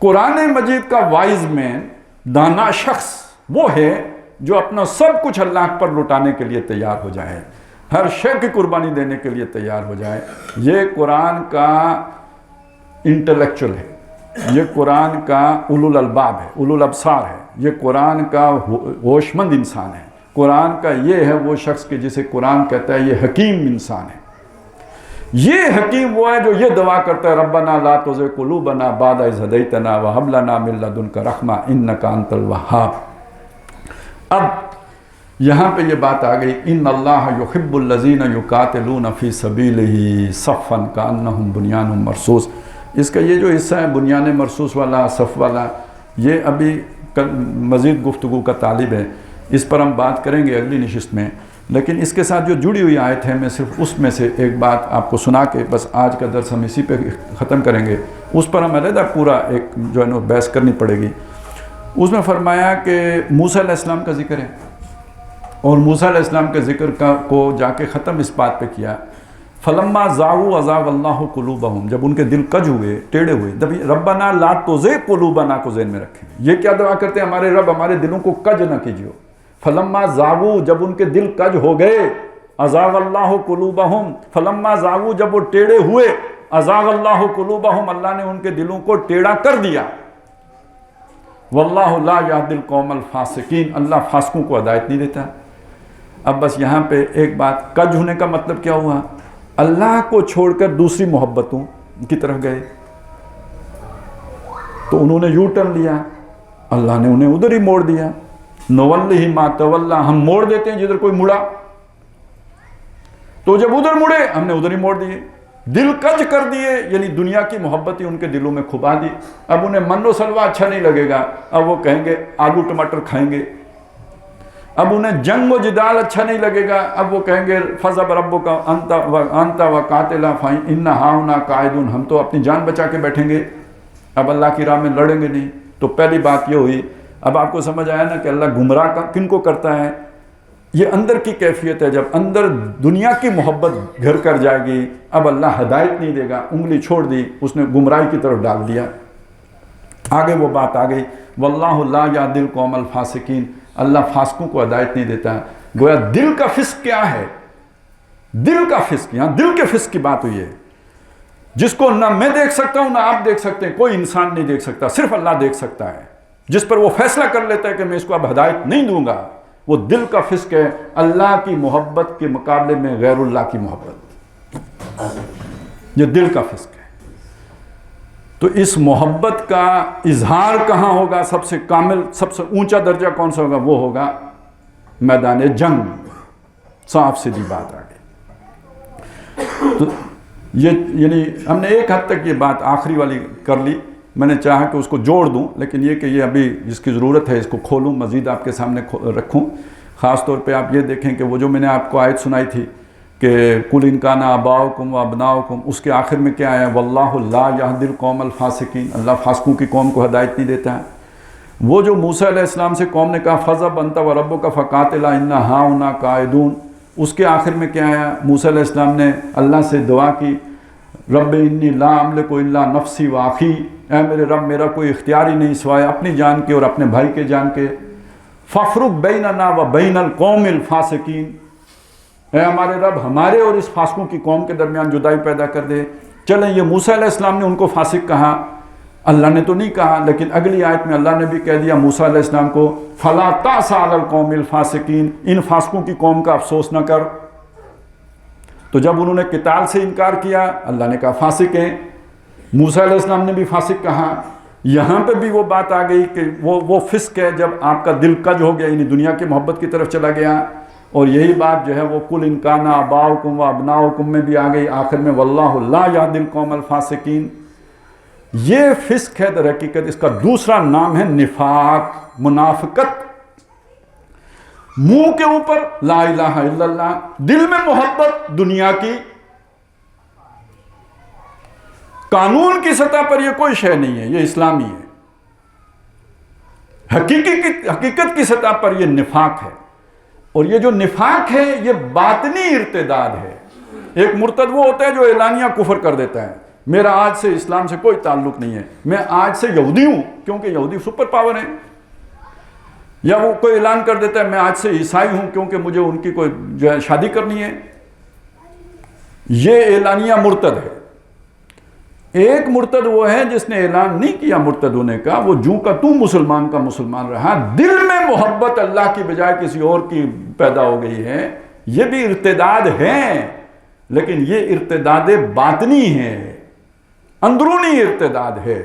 قرآن مجید کا وائز مین، دانا شخص، وہ ہے جو اپنا سب کچھ اللہ پر لٹانے کے لیے تیار ہو جائے، ہر شے کی قربانی دینے کے لیے تیار ہو جائے۔ یہ قرآن کا انٹلیکچوئل ہے، یہ قرآن کا اولو الالباب ہے، اولو الابصار ہے، یہ قرآن کا ہوش مند انسان ہے۔ قرآن کا یہ ہے وہ شخص کہ جسے قرآن کہتا ہے یہ حکیم انسان ہے۔ یہ حکیم وہ ہے جو یہ دعا کرتا ہے ربنا لا تزغ قلوبنا بعد اذ ہدیتنا وہب لنا من لدنک رحمہ انک انت الوہاب۔ اب یہاں پہ یہ بات آ گئی، ان اللہ یحب الذین یقاتلون فی سبیلہ صفا کانہم بنیان مرصوص۔ اس کا یہ جو حصہ ہے بنیان مرصوص والا، صف والا، یہ ابھی مزید گفتگو کا طالب ہے، اس پر ہم بات کریں گے اگلی نشست میں۔ لیکن اس کے ساتھ جو جڑی ہوئی آیت ہے، میں صرف اس میں سے ایک بات آپ کو سنا کے بس آج کا درس ہم اسی پہ ختم کریں گے۔ اس پر ہم علیحدہ پورا ایک جو ہے نا بحث کرنی پڑے گی۔ اس میں فرمایا کہ موسیٰ علیہ السلام کا ذکر ہے، اور موسیٰ علیہ السلام کے ذکر کو جا کے ختم اس بات پہ کیا، فلما زاغوا ازاغ اللہ قلوبہم، جب ان کے دل کج ہوئے، ٹیڑے ہوئے، ربنا لا تزغ قلوبنا کو ذہن میں رکھیں۔ یہ کیا دعا کرتے ہیں؟ ہمارے رب ہمارے دلوں کو کج نہ کیجیے۔ فلما زاغوا، جب ان کے دل کج ہو گئے، ازاغ اللہ قلوبہم، فلما زاغوا، جب وہ ٹیڑے ہوئے، ازاغ اللہ قلوبہم، اللہ نے ان کے دلوں کو ٹیڑھا کر دیا۔ واللہ لا یہدی القوم الفاسقین، اللہ فاسقوں کو ہدایت نہیں دیتا۔ اب بس یہاں پہ ایک بات، کج ہونے کا مطلب کیا ہوا؟ اللہ کو چھوڑ کر دوسری محبتوں کی طرف گئے تو انہوں نے یو ٹرن لیا، اللہ نے انہیں ادھر ہی موڑ دیا۔ نوَلِّهِ مَا تَوَلَّى، ہم موڑ دیتے ہیں جدھر کوئی مڑا، تو جب ادھر مڑے ہم نے ادھر ہی موڑ دیے، دل کج کر دیے، یعنی دنیا کی محبتیں ان کے دلوں میں کھبا دی۔ اب انہیں من و سلوہ اچھا نہیں لگے گا، اب وہ کہیں گے آلو ٹماٹر کھائیں گے۔ اب انہیں جنگ و جدال اچھا نہیں لگے گا، اب وہ کہیں گے فَذَهَبَ رَبُّكَ أَنْتَ وَقَاتِلَا فَإِنَّ هَاهُنَا قَاعِدُونَ، ہم تو اپنی جان بچا کے بیٹھیں گے، اب اللہ کی راہ میں لڑیں گے نہیں۔ تو پہلی بات یہ ہوئی۔ اب آپ کو سمجھ آیا نا کہ اللہ گمراہ کن کو کرتا ہے؟ یہ اندر کی کیفیت ہے، جب اندر دنیا کی محبت گھر کر جائے گی، اب اللہ ہدایت نہیں دے گا، انگلی چھوڑ دی، اس نے گمراہی کی طرف ڈال دیا۔ آگے وہ بات آ گئی، واللہ لا یہدی القوم الفاسقین، اللہ فاسقوں کو ہدایت نہیں دیتا۔ گویا دل کا فسق کیا ہے؟ دل کا فسق، یہاں دل کے فسق کی بات ہوئی ہے، جس کو نہ میں دیکھ سکتا ہوں نہ آپ دیکھ سکتے ہیں، کوئی انسان نہیں دیکھ سکتا، صرف اللہ دیکھ سکتا ہے، جس پر وہ فیصلہ کر لیتا ہے کہ میں اس کو اب ہدایت نہیں دوں گا، وہ دل کا فسق ہے، اللہ کی محبت کے مقابلے میں غیر اللہ کی محبت، یہ دل کا فسق ہے۔ تو اس محبت کا اظہار کہاں ہوگا؟ سب سے کامل، سب سے اونچا درجہ کون سا ہوگا؟ وہ ہوگا میدان جنگ۔ صاف سیدھی بات آ گئی۔ تو یہ یعنی ہم نے ایک حد تک یہ بات آخری والی کر لی، میں نے چاہا کہ اس کو جوڑ دوں، لیکن یہ کہ یہ ابھی جس کی ضرورت ہے اس کو کھولوں، مزید آپ کے سامنے رکھوں۔ خاص طور پہ آپ یہ دیکھیں کہ وہ جو میں نے آپ کو آیت سنائی تھی کہ قُلْ إِنْ كَانَ آبَاؤُكُمْ وَأَبْنَاؤُكُمْ، اس کے آخر میں کیا آیا؟ وَاللَّهُ لَا يَهْدِي الْقَوْمَ الْفَاسِقِينَ، اللہ فاسقوں کی قوم کو ہدایت نہیں دیتا ہے۔ وہ جو موسیٰ علیہ السلام سے قوم نے کہا فَاذْهَبْ أَنْتَ وَرَبُّكَ فَقَاتِلَا إِنَّا هَاهُنَا قَاعِدُونَ، اس کے آخر میں کیا آیا؟ موسیٰ علیہ السلام نے اللہ سے دعا کی، رب انی لا املک الا نفسی و اخی، اے میرے رب میرا کوئی اختیار ہی نہیں سوائے اپنی جان کے اور اپنے بھائی کے جان کے، فافرق بیننا و بین القوم الفاسقین، اے ہمارے رب ہمارے اور اس فاسقوں کی قوم کے درمیان جدائی پیدا کر دے۔ چلیں یہ موسیٰ علیہ السلام نے ان کو فاسق کہا، اللہ نے تو نہیں کہا، لیکن اگلی آیت میں اللہ نے بھی کہہ دیا موسیٰ علیہ السلام کو فلا تأس علی القوم الفاسقین، ان فاسقوں کی قوم کا افسوس نہ کر۔ تو جب انہوں نے قتال سے انکار کیا، اللہ نے کہا فاسق ہیں، موسیٰ علیہ السلام نے بھی فاسق کہا۔ یہاں پہ بھی وہ بات آ گئی کہ وہ فسق ہے جب آپ کا دل کج ہو گیا، یعنی دنیا کی محبت کی طرف چلا گیا، اور یہی بات جو ہے وہ قُلْ إِنْ كَانَ آبَاؤُكُمْ وَأَبْنَاؤُكُمْ میں بھی آ گئی آخر میں وَاللَّهُ لَا يَهْدِي الْقَوْمَ الْفَاسِقِينَ۔ یہ فسق ہے در حقیقت، اس کا دوسرا نام ہے نفاق، منافقت۔ منہ کے اوپر لا الہ الا اللہ، دل میں محبت دنیا کی، قانون کی سطح پر یہ کوئی شے نہیں ہے، یہ اسلامی ہے۔ حقیقت کی سطح پر یہ نفاق ہے، اور یہ جو نفاق ہے یہ باطنی ارتداد ہے۔ ایک مرتد وہ ہوتا ہے جو اعلانیہ کفر کر دیتا ہے، میرا آج سے اسلام سے کوئی تعلق نہیں ہے، میں آج سے یہودی ہوں، کیونکہ یہودی سپر پاور ہیں۔ یا وہ کوئی اعلان کر دیتا ہے میں آج سے عیسائی ہوں کیونکہ مجھے ان کی کوئی جو ہے شادی کرنی ہے۔ یہ اعلانیہ مرتد ہے۔ ایک مرتد وہ ہے جس نے اعلان نہیں کیا مرتد ہونے کا، وہ جو کا تو مسلمان کا مسلمان رہا، دل میں محبت اللہ کی بجائے کسی اور کی پیدا ہو گئی ہے، یہ بھی ارتداد ہے، لیکن یہ ارتداد باطنی ہے، اندرونی ارتداد ہے،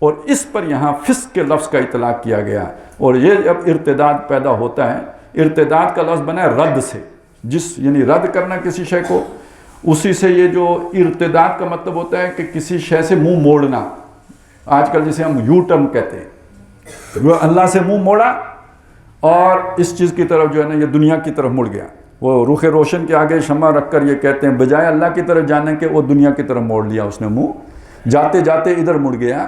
اور اس پر یہاں فسق کے لفظ کا اطلاق کیا گیا۔ اور یہ جب ارتداد پیدا ہوتا ہے، ارتداد کا لفظ بنا ہے رد سے، یعنی رد کرنا کسی شے کو، اسی سے یہ جو ارتداد کا مطلب ہوتا ہے کہ کسی شے سے منہ موڑنا۔ آج کل جسے ہم یو ٹرن کہتے ہیں، وہ اللہ سے منہ موڑا اور اس چیز کی طرف جو ہے نا یہ دنیا کی طرف مڑ گیا۔ وہ رخ روشن کے آگے شمع رکھ کر یہ کہتے ہیں بجائے اللہ کی طرف جانے کے وہ دنیا کی طرف موڑ لیا اس نے منہ، جاتے جاتے ادھر مڑ گیا۔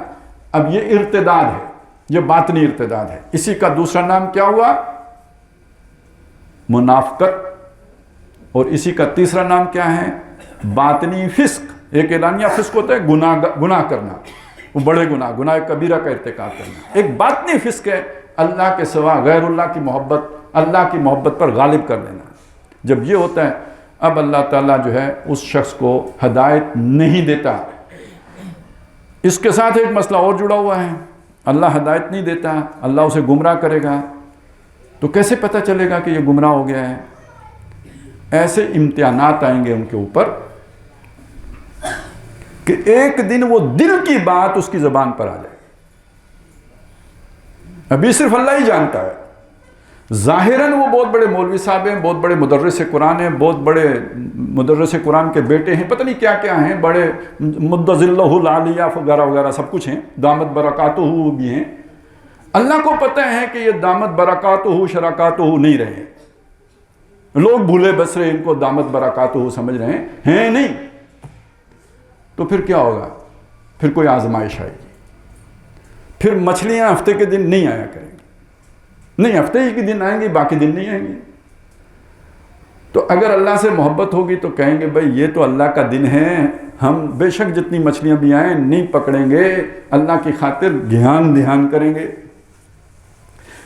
اب یہ ارتداد ہے، یہ باطنی ارتداد ہے۔ اسی کا دوسرا نام کیا ہوا؟ منافقت۔ اور اسی کا تیسرا نام کیا ہے؟ باطنی فسق۔ ایک اعلانیہ فسق ہوتا ہے گناہ کرنا، وہ بڑے گناہ کبیرہ کا ارتکاب کرنا۔ ایک باطنی فسق ہے اللہ کے سوا غیر اللہ کی محبت، اللہ کی محبت پر غالب کر دینا۔ جب یہ ہوتا ہے اب اللہ تعالیٰ جو ہے اس شخص کو ہدایت نہیں دیتا۔ اس کے ساتھ ایک مسئلہ اور جڑا ہوا ہے، اللہ ہدایت نہیں دیتا، اللہ اسے گمراہ کرے گا، تو کیسے پتہ چلے گا کہ یہ گمراہ ہو گیا ہے؟ ایسے امتحانات آئیں گے ان کے اوپر کہ ایک دن وہ دل کی بات اس کی زبان پر آ جائے. ابھی صرف اللہ ہی جانتا ہے. ظاہراً وہ بہت بڑے مولوی صاحب ہیں، بہت بڑے مدرس قرآن ہیں، بہت بڑے مدرس قرآن کے بیٹے ہیں، پتہ نہیں کیا کیا ہیں، بڑے مدذلہ العالیہ وغیرہ وغیرہ سب کچھ ہیں، دامت برکاتہ بھی ہیں. اللہ کو پتہ ہے کہ یہ دامت برکاتہ شرکاتہ نہیں رہے. لوگ بھولے بسرے ان کو دامت برکاتہ سمجھ رہے ہیں نہیں. تو پھر کیا ہوگا؟ پھر کوئی آزمائش آئے گی. پھر مچھلیاں ہفتے کے دن نہیں آیا کریں گی. نہیں، ہفتے ہی کے دن آئیں گی، باقی دن نہیں آئیں گی. تو اگر اللہ سے محبت ہوگی تو کہیں گے بھائی یہ تو اللہ کا دن ہے، ہم بے شک جتنی مچھلیاں بھی آئیں نہیں پکڑیں گے، اللہ کی خاطر دھیان کریں گے.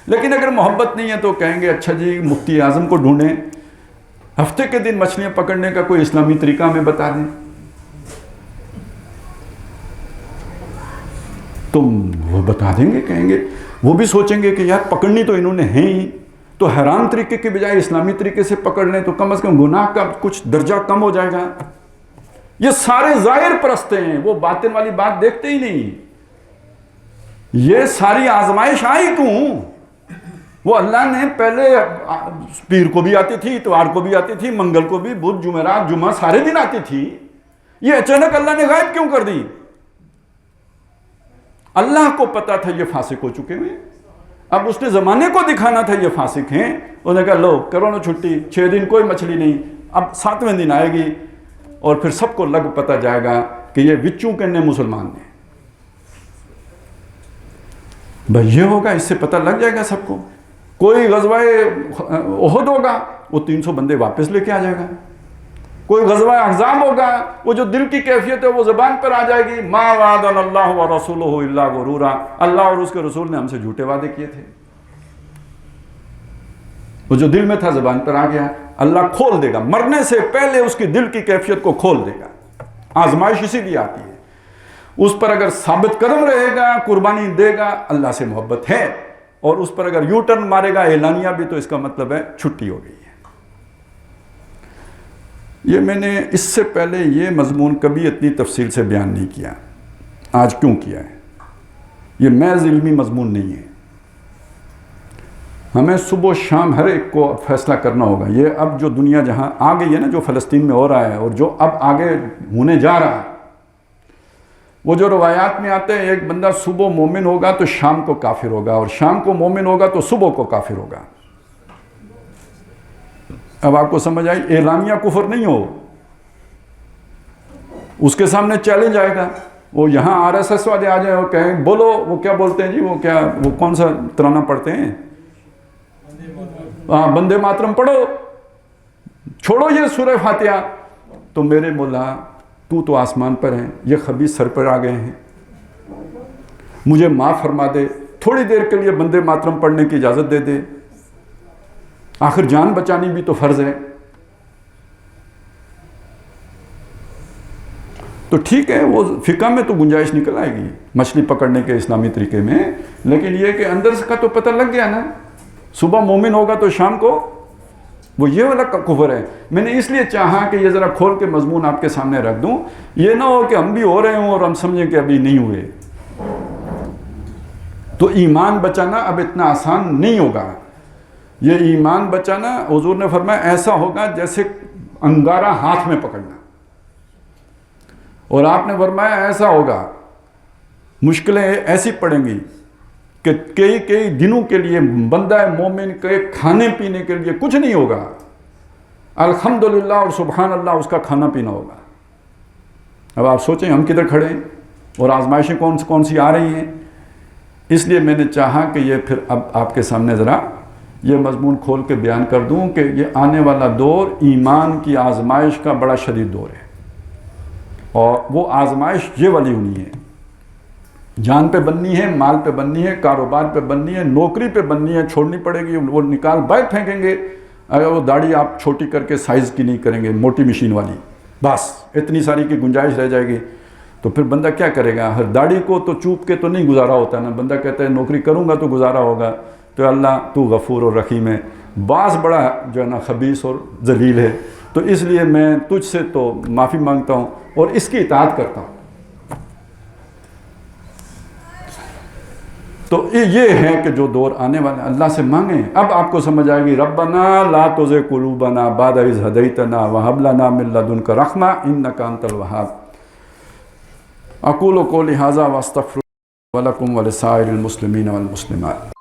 لیکن اگر محبت نہیں ہے تو کہیں گے اچھا جی مفتی اعظم کو ڈھونڈیں، ہفتے کے دن مچھلیاں پکڑنے کا کوئی اسلامی طریقہ ہمیں بتا دیں. تو وہ بتا دیں گے، کہیں گے، وہ بھی سوچیں گے کہ یار پکڑنی تو انہوں نے ہیں ہی، تو حرام طریقے کے بجائے اسلامی طریقے سے پکڑ لیں تو کم از کم گناہ کا کچھ درجہ کم ہو جائے گا. یہ سارے ظاہر پرستے ہیں، وہ باطن والی بات دیکھتے ہی نہیں. یہ ساری آزمائش آئی کیوں؟ وہ اللہ نے پہلے پیر کو بھی آتی تھی، اتوار کو بھی آتی تھی، منگل کو بھی، بدھ جمعرات جمعہ سارے دن آتی تھی. یہ اچانک اللہ نے غائب کیوں کر دی؟ اللہ کو پتا تھا یہ فاسق ہو چکے ہیں، اب اس نے زمانے کو دکھانا تھا یہ فاسق ہیں. انہوں نے کہا لو کرو نا چھٹی، 6 دن کوئی مچھلی نہیں، اب 7ویں دن آئے گی اور پھر سب کو لگ پتا جائے گا کہ یہ وچوں کے مسلمان ہیں. بھائی یہ ہوگا، اس سے پتہ لگ جائے گا سب کو. کوئی غزوہ احد ہوگا، وہ 300 بندے واپس لے کے آ جائے گا. کوئی غزوہ احزاب ہوگا، وہ جو دل کی کیفیت ہے وہ زبان پر آ جائے گی. ما وعدنا اللہ ورسولہ الا غرورا، اللہ اور اس کے رسول نے ہم سے جھوٹے وعدے کیے تھے. وہ جو دل میں تھا زبان پر آ گیا. اللہ کھول دے گا، مرنے سے پہلے اس کی دل کی کیفیت کو کھول دے گا. آزمائش اسی لیے آتی ہے. اس پر اگر ثابت قدم رہے گا، قربانی دے گا، اللہ سے محبت ہے. اور اس پر اگر یو ٹرن مارے گا اعلانیہ بھی، تو اس کا مطلب ہے چھٹی ہو گئی ہے. یہ میں نے اس سے پہلے یہ مضمون کبھی اتنی تفصیل سے بیان نہیں کیا. آج کیوں کیا ہے؟ یہ محض علمی مضمون نہیں ہے. ہمیں صبح و شام ہر ایک کو فیصلہ کرنا ہوگا. یہ اب جو دنیا جہاں آ گئی ہے نا، جو فلسطین میں ہو رہا ہے اور جو اب آگے ہونے جا رہا ہے، وہ جو روایات میں آتے ہیں ایک بندہ صبح مومن ہوگا تو شام کو کافر ہوگا، اور شام کو مومن ہوگا تو صبح کو کافر ہوگا. اب آپ کو سمجھ آئی؟ اعلانیہ کفر نہیں ہو. اس کے سامنے چیلنج آئے گا. وہ یہاں RSS والے آ جائیں اور کہیں بولو، وہ کیا بولتے ہیں جی، وہ کون سا ترانہ پڑھتے ہیں؟ بندے ماترم پڑھو، چھوڑو یہ سورہ فاتحہ. تو میرے مولا تو آسمان پر ہیں، یہ خبیث سر پر آ گئے ہیں، مجھے معاف فرما دے، تھوڑی دیر کے لیے بندے ماترم پڑھنے کی اجازت دے دے، آخر جان بچانی بھی تو فرض ہے. تو ٹھیک ہے، وہ فقہ میں تو گنجائش نکل آئے گی مچھلی پکڑنے کے اسلامی طریقے میں، لیکن یہ کہ اندر کا تو پتہ لگ گیا نا. صبح مومن ہوگا تو شام کو وہ یہ والا کفر ہے. میں نے اس لیے چاہا کہ یہ ذرا کھول کے مضمون آپ کے سامنے رکھ دوں. یہ نہ ہو کہ ہم بھی ہو رہے ہوں اور ہم سمجھیں کہ ابھی نہیں ہوئے. تو ایمان بچانا اب اتنا آسان نہیں ہوگا. یہ ایمان بچانا حضور نے فرمایا ایسا ہوگا جیسے انگارہ ہاتھ میں پکڑنا. اور آپ نے فرمایا ایسا ہوگا، مشکلیں ایسی پڑیں گی کہ کئی دنوں کے لیے بندہ مومن کے کھانے پینے کے لیے کچھ نہیں ہوگا. الحمدللہ اور سبحان اللہ اس کا کھانا پینا ہوگا. اب آپ سوچیں ہم کدھر کھڑے ہیں اور آزمائشیں کون سی آ رہی ہیں. اس لیے میں نے چاہا کہ یہ پھر اب آپ کے سامنے ذرا یہ مضمون کھول کے بیان کر دوں کہ یہ آنے والا دور ایمان کی آزمائش کا بڑا شدید دور ہے. اور وہ آزمائش یہ والی ہونی ہے، جان پہ بننی ہے، مال پہ بننی ہے، کاروبار پہ بننی ہے، نوکری پہ بننی ہے. چھوڑنی پڑے گی، وہ نکال باہر پھینکیں گے اگر وہ داڑھی آپ چھوٹی کر کے سائز کی نہیں کریں گے، موٹی مشین والی، بس اتنی ساری کی گنجائش رہ جائے گی. تو پھر بندہ کیا کرے گا؟ ہر داڑھی کو تو چوپ کے تو نہیں گزارا ہوتا نا، بندہ کہتا ہے نوکری کروں گا تو گزارا ہوگا، تو اللہ تو غفور اور رحیم ہے، بعض بڑا جو ہے نا خبیث اور ذلیل ہے، تو اس لیے میں تجھ سے تو معافی مانگتا ہوں اور اس کی اطاعت کرتا ہوں۔ تو یہ ہے کہ جو دور آنے والا اللہ سے مانگیں۔ اب آپ کو سمجھ آئے گی، ربنا لا تزغ قلوبنا بعد اذ ہدیتنا وہب لنا من لدنک رحمۃ انک انت الوہاب۔ اقول قولی ھذا واستغفر لکم ولسائر المسلمین والمسلمات۔